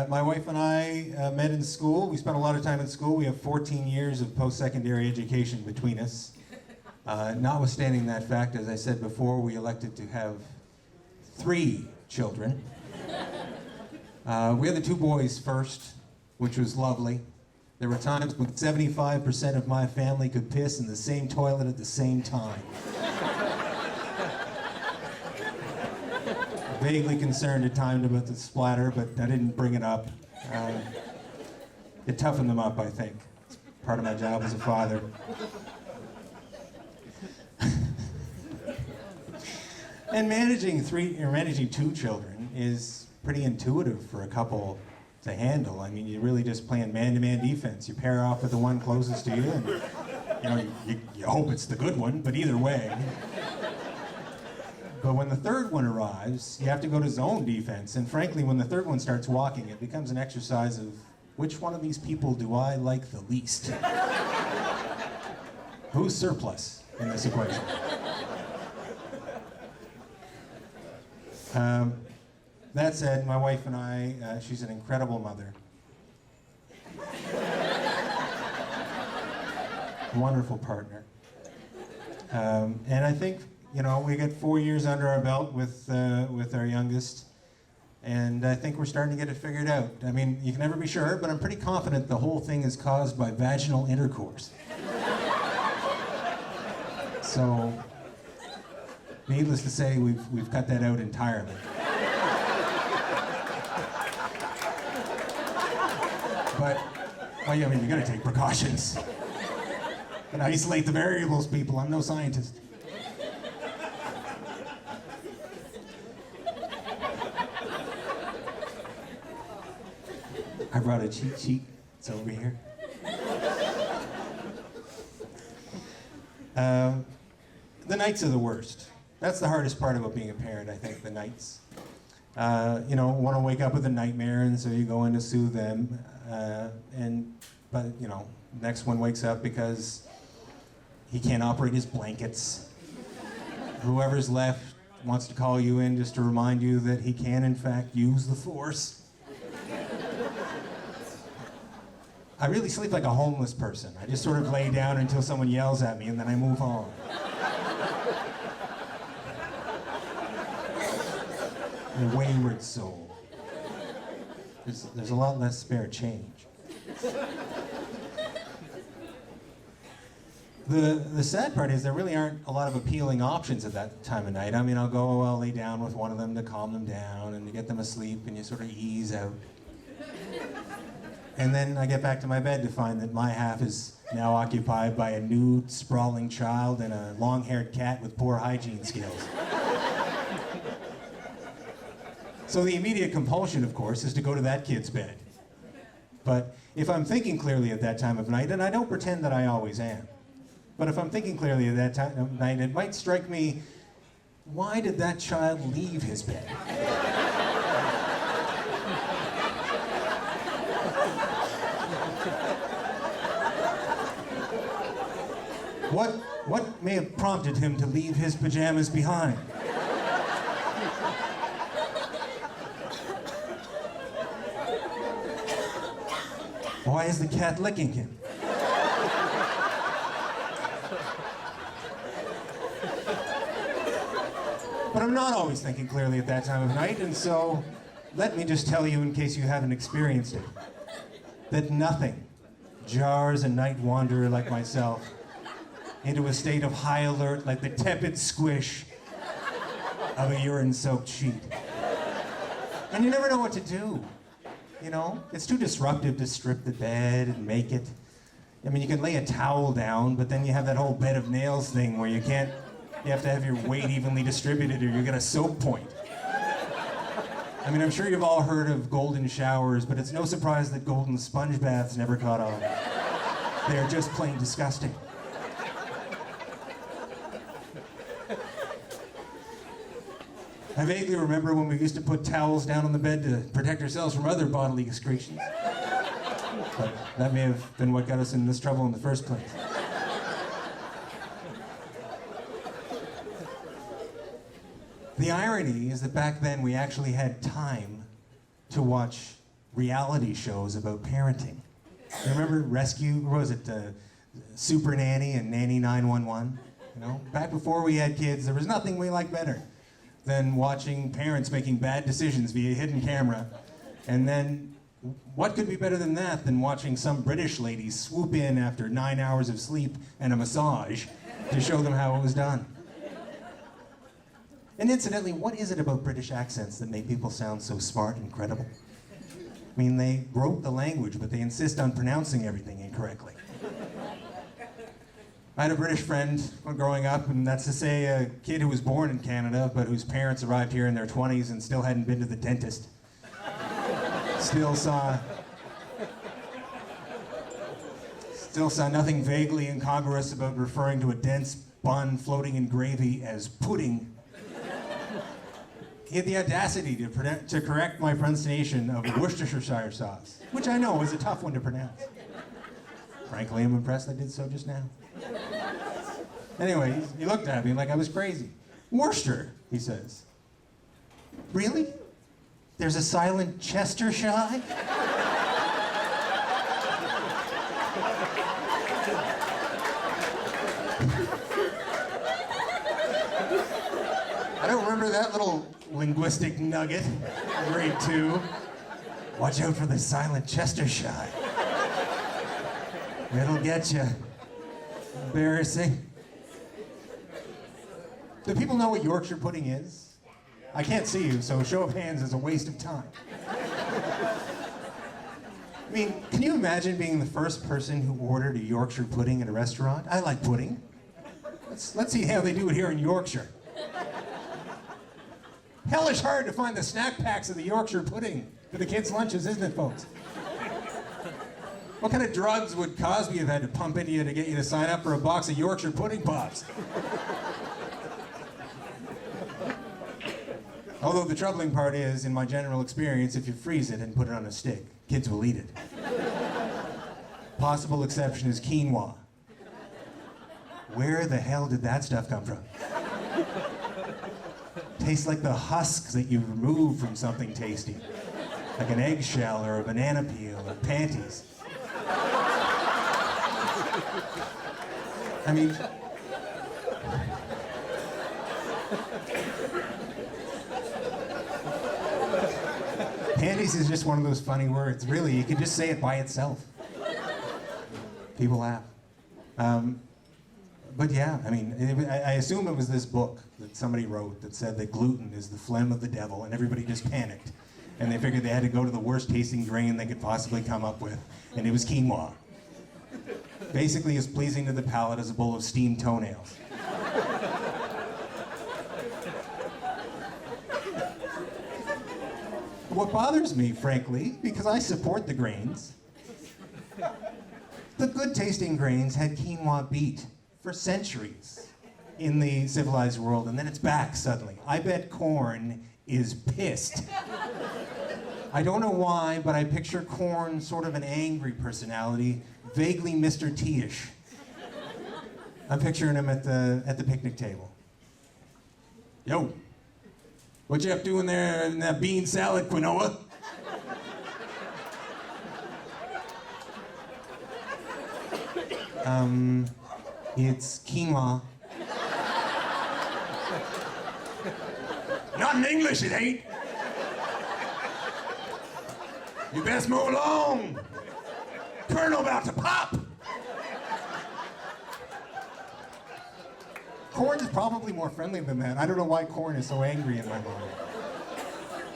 Speaker 10: My wife and I met in school. We spent a lot of time in school. We have 14 years of post-secondary education between us. Notwithstanding that fact, as I said before, we elected to have 3 children. We had the 2 boys first, which was lovely. There were times when 75% of my family could piss in the same toilet at the same time. Vaguely concerned at times about the splatter, but I didn't bring it up. It toughened them up, I think. It's part of my job as a father. And managing 2 children is pretty intuitive for a couple to handle. I mean, you're really just playing man-to-man defense. You pair off with the one closest to you, and you hope it's the good one, but either way. But when the 3rd one arrives, you have to go to zone defense. And frankly, when the 3rd one starts walking, it becomes an exercise of which one of these people do I like the least? Who's surplus in this equation? That said, my wife and I, she's an incredible mother. Wonderful partner. And I think, we got 4 years under our belt with our youngest, and I think we're starting to get it figured out. I mean, you can never be sure, but I'm pretty confident the whole thing is caused by vaginal intercourse. So, needless to say, we've cut that out entirely. But, you gotta take precautions. And isolate the variables, people. I'm no scientist. I brought a cheat sheet. It's over here. The nights are the worst. That's the hardest part about being a parent, I think, the nights. Want to wake up with a nightmare, and so you go in to soothe them. But next one wakes up because he can't operate his blankets. Whoever's left wants to call you in just to remind you that he can, in fact, use the force. I really sleep like a homeless person. I just sort of lay down until someone yells at me, and then I move on. A wayward soul. There's a lot less spare change. The sad part is there really aren't a lot of appealing options at that time of night. I mean, I'll lay down with one of them to calm them down and to get them asleep, and you sort of ease out. And then I get back to my bed to find that my half is now occupied by a nude, sprawling child and a long-haired cat with poor hygiene skills. So the immediate compulsion, of course, is to go to that kid's bed. But if I'm thinking clearly at that time of night, and I don't pretend that I always am, but if I'm thinking clearly at that time of night, it might strike me, why did that child leave his bed? What may have prompted him to leave his pajamas behind? Why is the cat licking him? But I'm not always thinking clearly at that time of night, and so let me just tell you, in case you haven't experienced it, that nothing jars a night wanderer like myself into a state of high alert like the tepid squish of a urine-soaked sheet. And you never know what to do. It's too disruptive to strip the bed and make it. I mean, you can lay a towel down, but then you have that whole bed of nails thing where you have to have your weight evenly distributed or you get a soak point. I mean, I'm sure you've all heard of golden showers, but it's no surprise that golden sponge baths never caught on. They're just plain disgusting. I vaguely remember when we used to put towels down on the bed to protect ourselves from other bodily excretions. But that may have been what got us in this trouble in the first place. The irony is that back then we actually had time to watch reality shows about parenting. You remember Rescue, what was it, Super Nanny and Nanny 911? You know, back before we had kids, there was nothing we liked better than watching parents making bad decisions via hidden camera. And then, what could be better than that than watching some British lady swoop in after 9 hours of sleep and a massage to show them how it was done? And incidentally, what is it about British accents that make people sound so smart and credible? I mean, they wrote the language, but they insist on pronouncing everything incorrectly. I had a British friend growing up, and that's to say a kid who was born in Canada, but whose parents arrived here in their 20s and still hadn't been to the dentist. Still saw nothing vaguely incongruous about referring to a dense bun floating in gravy as pudding. He had the audacity to correct my pronunciation of Worcestershire sauce, which I know is a tough one to pronounce. Frankly, I'm impressed I did so just now. Anyway, he looked at me like I was crazy. Worcester, he says. Really? There's a silent Chestershire? I don't remember that little linguistic nugget in grade 2. Watch out for the silent Chestershire. It'll get you. Embarrassing. Do people know what Yorkshire pudding is? I can't see you, so a show of hands is a waste of time. I mean, can you imagine being the first person who ordered a Yorkshire pudding at a restaurant? I like pudding. Let's see how they do it here in Yorkshire. Hellish hard to find the snack packs of the Yorkshire pudding for the kids' lunches, isn't it, folks? What kind of drugs would Cosby have had to pump into you to get you to sign up for a box of Yorkshire pudding pops? Although the troubling part is, in my general experience, if you freeze it and put it on a stick, kids will eat it. Possible exception is quinoa. Where the hell did that stuff come from? Tastes like the husks that you remove from something tasty, like an eggshell or a banana peel or panties. I mean, panties is just one of those funny words. Really, you can just say it by itself. People laugh. But yeah, I mean, I assume it was this book that somebody wrote that said that gluten is the phlegm of the devil, and everybody just panicked. And they figured they had to go to the worst tasting grain they could possibly come up with, and it was quinoa. Basically as pleasing to the palate as a bowl of steamed toenails. What bothers me, frankly, because I support the grains, the good tasting grains had quinoa beat for centuries in the civilized world, and then it's back suddenly. I bet corn is pissed. I don't know why, but I picture corn sort of an angry personality, vaguely Mr. T-ish. I'm picturing him at the picnic table. Yo, what you up doing there in that bean salad, quinoa? It's quinoa. Not in English, it ain't. You best move along. Colonel about to pop. Corn is probably more friendly than that. I don't know why corn is so angry in my mind.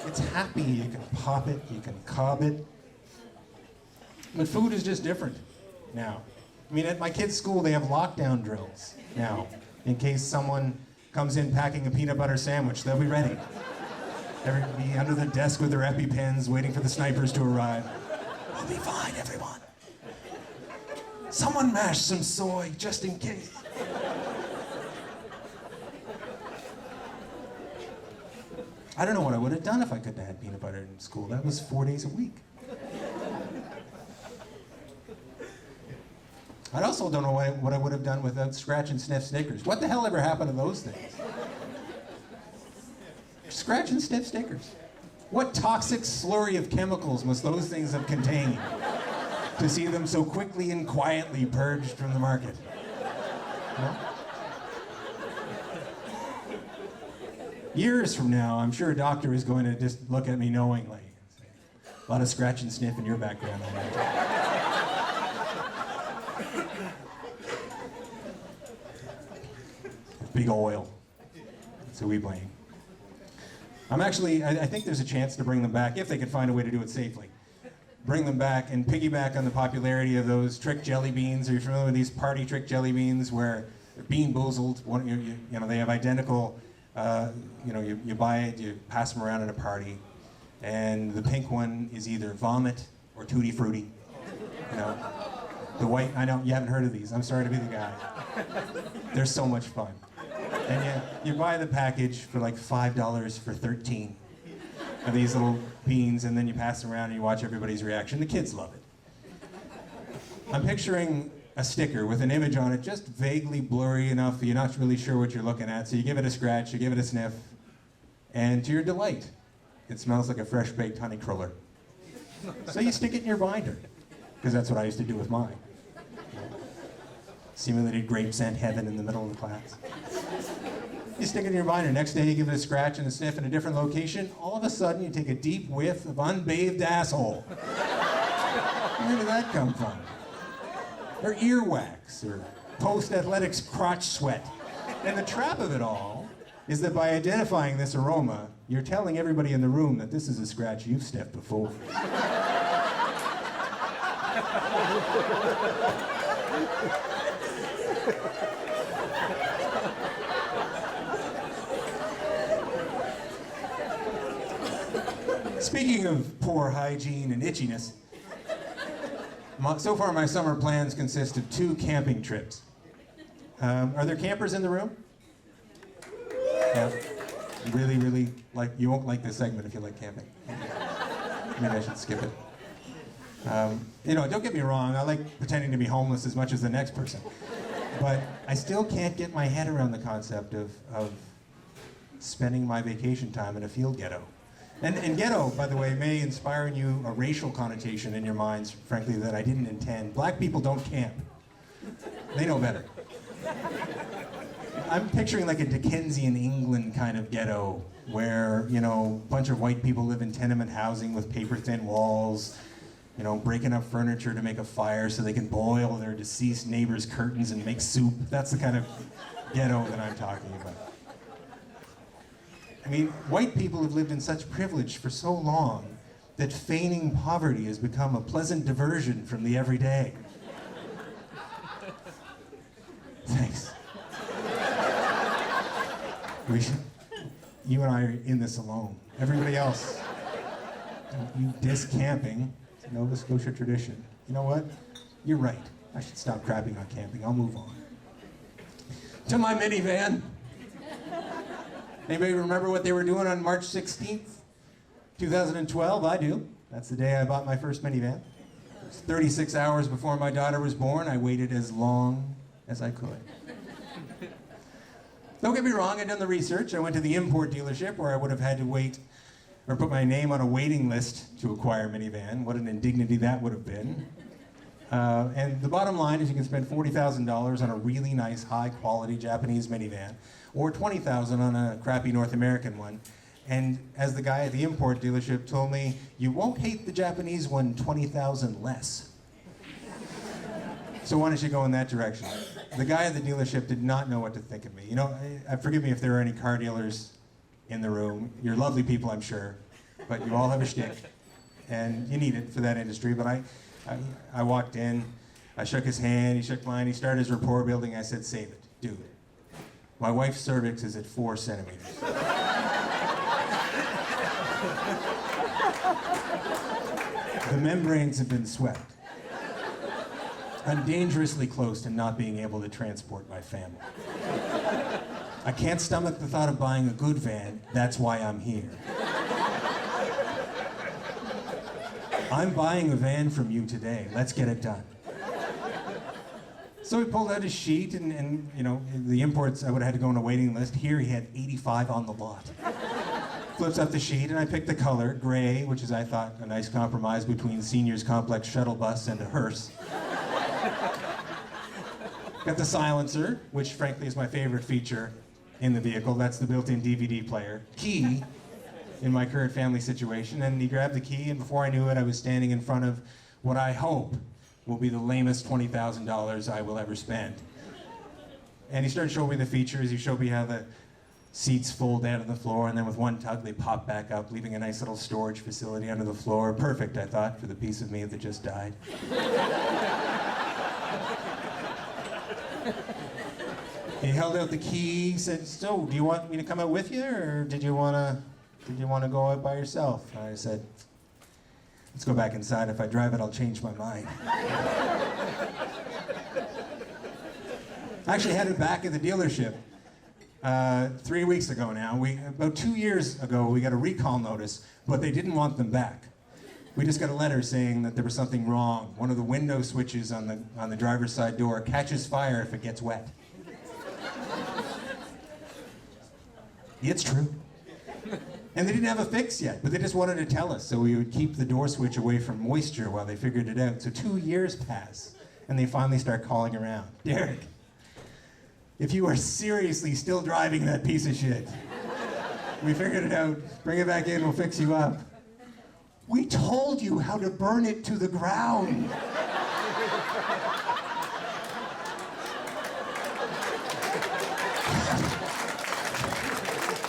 Speaker 10: It's happy. You can pop it. You can cob it. But food is just different now. I mean, at my kids' school, they have lockdown drills now. In case someone comes in packing a peanut butter sandwich, they'll be ready. Everybody under the desk with their EpiPens, waiting for the snipers to arrive. We'll be fine, everyone. Someone mash some soy, just in case. I don't know what I would have done if I couldn't have had peanut butter in school. That was 4 days a week. I also don't know what I would have done without scratch and sniff Snickers. What the hell ever happened to those things? Scratch and sniff Snickers. What toxic slurry of chemicals must those things have contained to see them so quickly and quietly purged from the market? No? Years from now, I'm sure a doctor is going to just look at me knowingly and say, a lot of scratch and sniff in your background. I imagine." Big oil. That's who we blame. I think there's a chance to bring them back, if they can find a way to do it safely. Bring them back and piggyback on the popularity of those trick jelly beans. Are you familiar with these party trick jelly beans where they're bean boozled? They have identical, you buy it, you pass them around at a party, and the pink one is either vomit or tutti frutti. The white, I know, you haven't heard of these. I'm sorry to be the guy. They're so much fun. And you buy the package for like $5 for 13 of these little beans, and then you pass them around and you watch everybody's reaction. The kids love it. I'm picturing a sticker with an image on it, just vaguely blurry enough that you're not really sure what you're looking at. So you give it a scratch, you give it a sniff, and to your delight, it smells like a fresh baked honey cruller. So you stick it in your binder, because that's what I used to do with mine. Simulated grape scent heaven in the middle of the class. You stick it in your binder. Next day, you give it a scratch and a sniff in a different location. All of a sudden, you take a deep whiff of unbathed asshole. Where did that come from? Or earwax, or post-athletics crotch sweat. And the trap of it all is that by identifying this aroma, you're telling everybody in the room that this is a scratch you've sniffed before. Speaking of poor hygiene and itchiness, so far my summer plans consist of 2 camping trips. Are there campers in the room? Yeah. Really, really you won't like this segment if you like camping. Maybe I should skip it. Don't get me wrong, I like pretending to be homeless as much as the next person. But I still can't get my head around the concept of spending my vacation time in a field ghetto. And ghetto, by the way, may inspire in you a racial connotation in your minds, frankly, that I didn't intend. Black people don't camp. They know better. I'm picturing like a Dickensian England kind of ghetto where, a bunch of white people live in tenement housing with paper-thin walls, breaking up furniture to make a fire so they can boil their deceased neighbor's curtains and make soup. That's the kind of ghetto that I'm talking about. I mean, white people have lived in such privilege for so long that feigning poverty has become a pleasant diversion from the everyday. Thanks. You and I are in this alone. Everybody else, you diss camping. It's a Nova Scotia tradition. You know what? You're right. I should stop crapping on camping. I'll move on. To my minivan. Anybody remember what they were doing on March 16th, 2012? I do. That's the day I bought my first minivan. It was 36 hours before my daughter was born. I waited as long as I could. Don't get me wrong, I'd done the research. I went to the import dealership where I would have had to wait or put my name on a waiting list to acquire a minivan. What an indignity that would have been. And the bottom line is you can spend $40,000 on a really nice, high-quality Japanese minivan, or $20,000 on a crappy North American one. And as the guy at the import dealership told me, you won't hate the Japanese one 20,000 less. So why don't you go in that direction? The guy at the dealership did not know what to think of me. Forgive me if there are any car dealers in the room. You're lovely people, I'm sure, but you all have a shtick, and you need it for that industry. But I walked in, I shook his hand, he shook mine, he started his rapport building. I said, save it, dude. My wife's cervix is at 4 centimeters. The membranes have been swept. I'm dangerously close to not being able to transport my family. I can't stomach the thought of buying a good van. That's why I'm here. I'm buying a van from you today. Let's get it done. So he pulled out his sheet, and you know, the imports, I would have had to go on a waiting list. Here he had 85 on the lot. Flips up the sheet, and I picked the color, gray, which is, I thought, a nice compromise between Seniors Complex shuttle bus and a hearse. Got the silencer, which frankly is my favorite feature in the vehicle. That's the built-in DVD player. Key in my current family situation, and he grabbed the key, and before I knew it, I was standing in front of what I hope will be the lamest $20,000 I will ever spend. And he started showing me the features. He showed me how the seats fold down to the floor, and then with one tug, they pop back up, leaving a nice little storage facility under the floor. Perfect, I thought, for the piece of me that just died. He held out the key, said, "So, do you want me to come out with you, or did you want to go out by yourself?" And I said, "Let's go back inside. If I drive it, I'll change my mind." I actually had it back at the dealership 3 weeks ago now. About 2 years ago, we got a recall notice, but they didn't want them back. We just got a letter saying that there was something wrong. One of the window switches on the driver's side door catches fire if it gets wet. It's true. And they didn't have a fix yet, but they just wanted to tell us so we would keep the door switch away from moisture while they figured it out. So 2 years pass, and they finally start calling around. "Derek, if you are seriously still driving that piece of shit, we figured it out. Bring it back in, we'll fix you up." "We told you how to burn it to the ground."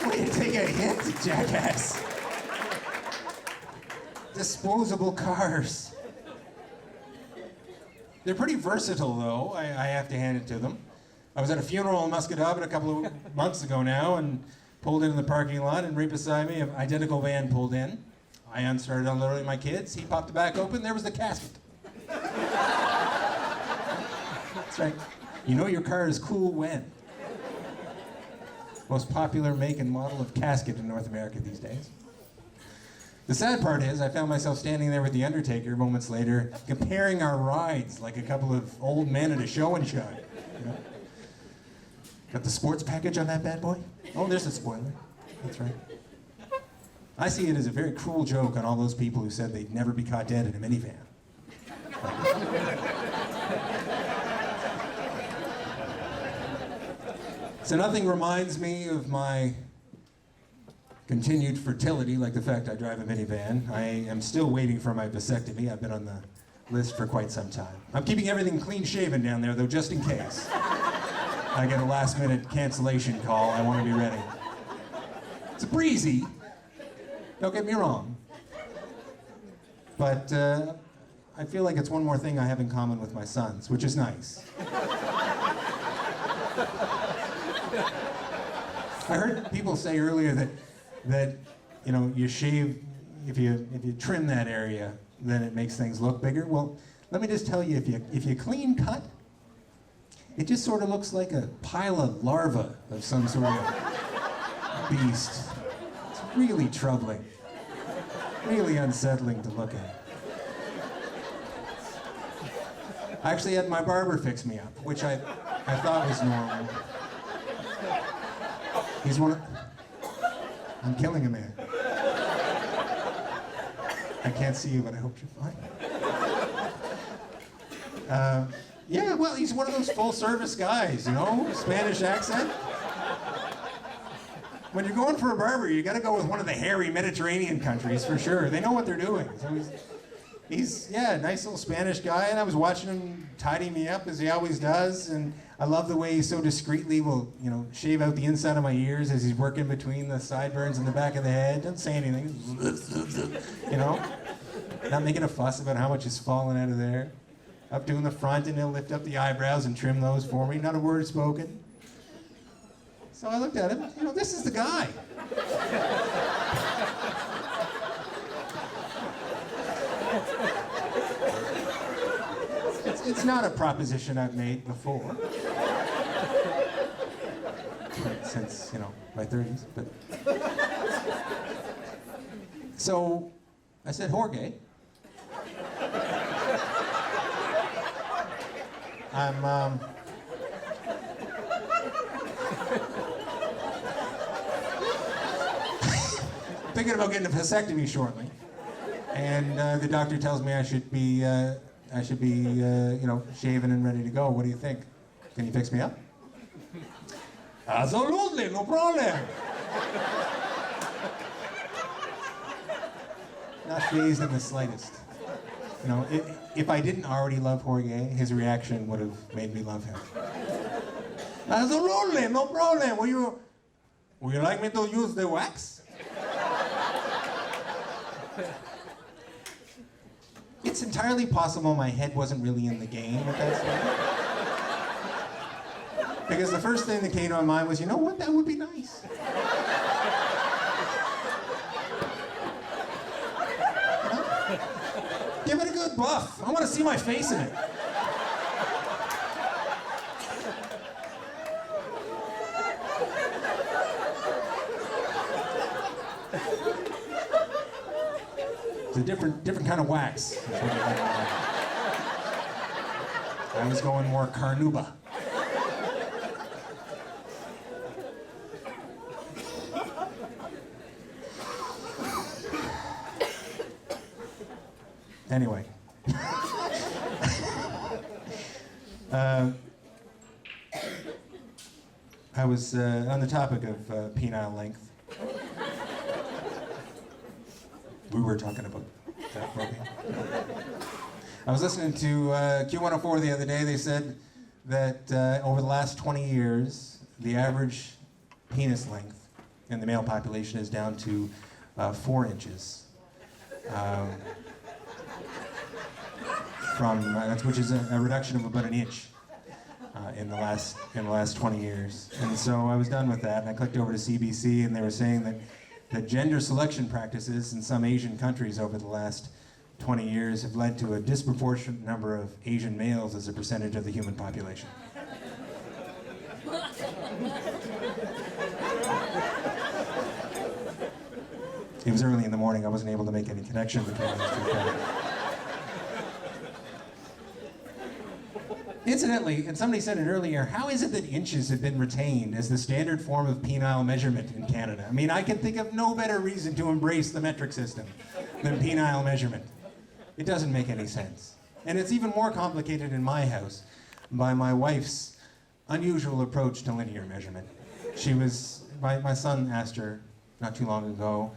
Speaker 10: Way to take a hit, jackass. Disposable cars. They're pretty versatile, though. I have to hand it to them. I was at a funeral in Musquodoboit a couple of months ago now, and pulled into the parking lot, and right beside me, an identical van pulled in. I started unloading my kids. He popped the back open. There was the casket. That's right. You know your car is cool when? Most popular make and model of casket in North America these days. The sad part is, I found myself standing there with the Undertaker moments later, comparing our rides like a couple of old men at a show and shine. You know? Got the sports package on that bad boy? Oh, there's a spoiler. That's right. I see it as a very cruel joke on all those people who said they'd never be caught dead in a minivan. So nothing reminds me of my continued fertility like the fact I drive a minivan. I am still waiting for my vasectomy. I've been on the list for quite some time. I'm keeping everything clean shaven down there, though, just in case I get a last minute cancellation call. I want to be ready. It's a breezy. Don't get me wrong. But I feel like it's one more thing I have in common with my sons, which is nice. I heard people say earlier that you know, you shave, if you trim that area, then it makes things look bigger. Well, let me just tell you, if you clean cut, it just sort of looks like a pile of larvae of some sort of beast. It's really troubling, really unsettling to look at. I actually had my barber fix me up, which I thought was normal. He's one of... I'm killing a man. I can't see you, but I hope you're fine. Yeah, well, he's one of those full-service guys, you know? Spanish accent. When you're going for a barber, you gotta go with one of the hairy Mediterranean countries, for sure. They know what they're doing. So he's a nice little Spanish guy, and I was watching him tidy me up, as he always does, and I love the way he so discreetly will, you know, shave out the inside of my ears as he's working between the sideburns and the back of the head. Doesn't say anything. You know? Not making a fuss about how much is falling out of there. Up doing the front, and he'll lift up the eyebrows and trim those for me. Not a word spoken. So I looked at him, you know, this is the guy. not a proposition I've made before. Since, my 30s. But so I said, Jorge, I'm thinking about getting a vasectomy shortly, and the doctor tells me I should be shaven and ready to go. What do you think? Can you fix me up? Absolutely, no problem. Not phased in the slightest. If I didn't already love Jorge, his reaction would have made me love him. Absolutely, no problem. Would you like me to use the wax? It's entirely possible my head wasn't really in the game at that stage. Because the first thing that came to my mind was, you know what, that would be nice. Give it a good buff. I want to see my face in it. It's a different kind of wax. I was going more carnauba. Anyway. I was on the topic of penile length. We were talking about that program. I was listening to Q104 the other day. They said that over the last 20 years, the average penis length in the male population is down to 4 inches. Which is a reduction of about an inch in the last 20 years. And so I was done with that, and I clicked over to CBC, and they were saying that gender selection practices in some Asian countries over the last 20 years have led to a disproportionate number of Asian males as a percentage of the human population. It was early in the morning. I wasn't able to make any connection between those two things. Incidentally, and somebody said it earlier, how is it that inches have been retained as the standard form of penile measurement in Canada? I mean, I can think of no better reason to embrace the metric system than penile measurement. It doesn't make any sense. And it's even more complicated in my house by my wife's unusual approach to linear measurement. My son asked her not too long ago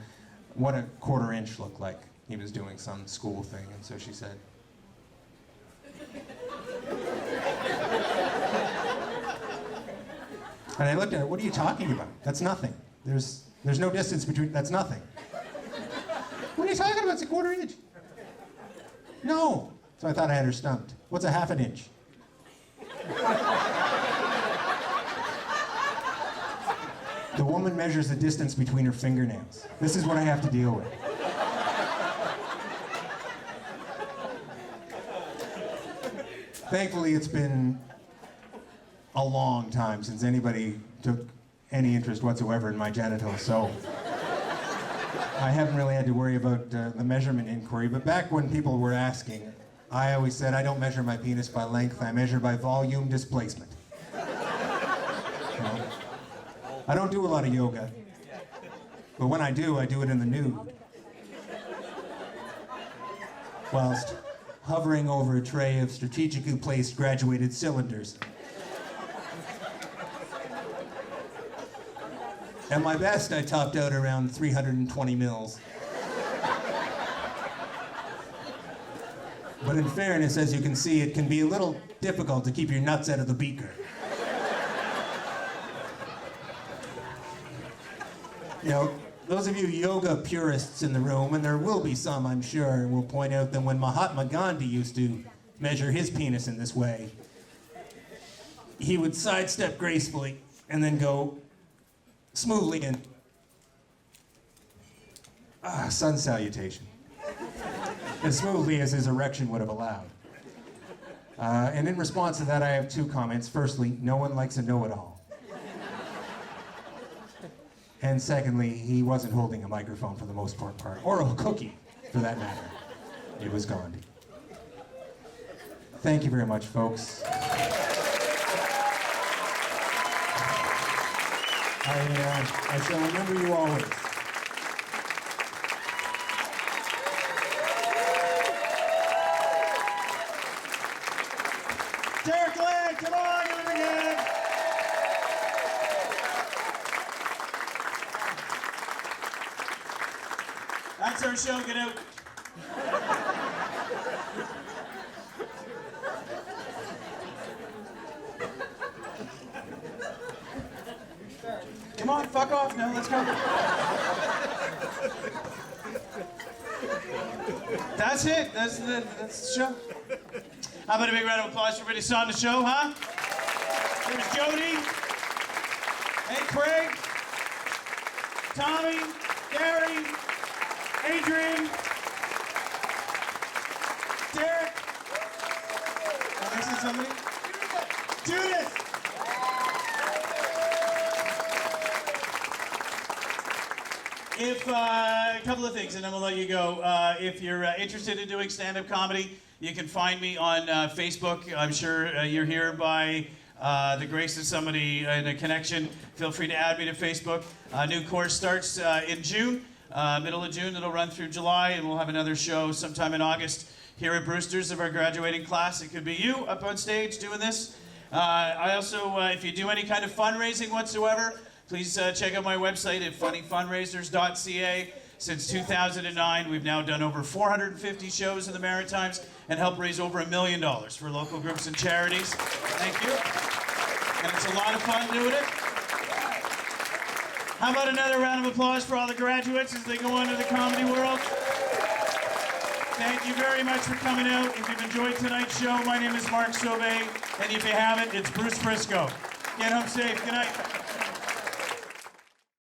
Speaker 10: what a 1/4 inch looked like. He was doing some school thing, and so she said, and I looked at her, what are you talking about? That's nothing. There's no distance between, that's nothing. What are you talking about? It's a 1/4 inch. No. So I thought I had her stumped. What's a 1/2 inch? The woman measures the distance between her fingernails. This is what I have to deal with. Thankfully, it's been a long time since anybody took any interest whatsoever in my genitals, so I haven't really had to worry about the measurement inquiry. But back when people were asking, I always said I don't measure my penis by length, I measure by volume displacement. You know? I don't do a lot of yoga, but when I do it in the nude, whilst hovering over a tray of strategically placed graduated cylinders. At my best, I topped out around 320 mils. But in fairness, as you can see, it can be a little difficult to keep your nuts out of the beaker. You know, those of you yoga purists in the room, and there will be some, I'm sure, will point out that when Mahatma Gandhi used to measure his penis in this way, he would sidestep gracefully and then go smoothly in. Sun salutation. As smoothly as his erection would have allowed. And in response to that, I have two comments. Firstly, no one likes a know-it-all. And secondly, he wasn't holding a microphone for the most part, or a cookie, for that matter. It was Gandhi. Thank you very much, folks. I shall remember you always.
Speaker 2: Derek Land, come on, do it again. That's our show. Get out. Come on, fuck off now. Let's go. That's it. That's the show. How about a big round of applause for everybody who saw the show, huh? There's Jody. Hey, Craig. Tommy. Gary. Adrian. Derek. Am I missing somebody? Judith. If a couple of things, and then we'll let you go. If you're interested in doing stand-up comedy, you can find me on Facebook. I'm sure you're here by the grace of somebody in a connection. Feel free to add me to Facebook. New course starts in June, middle of June. It'll run through July, and we'll have another show sometime in August here at Brewster's of our graduating class. It could be you up on stage doing this. I also, if you do any kind of fundraising whatsoever, please check out my website at funnyfundraisers.ca. Since 2009, we've now done over 450 shows in the Maritimes and helped raise over $1 million for local groups and charities. Thank you. And it's a lot of fun doing it. How about another round of applause for all the graduates as they go on to the comedy world? Thank you very much for coming out. If you've enjoyed tonight's show, my name is Mark Sauvé, and if you haven't, it's Bruce Frisco. Get home safe. Good night.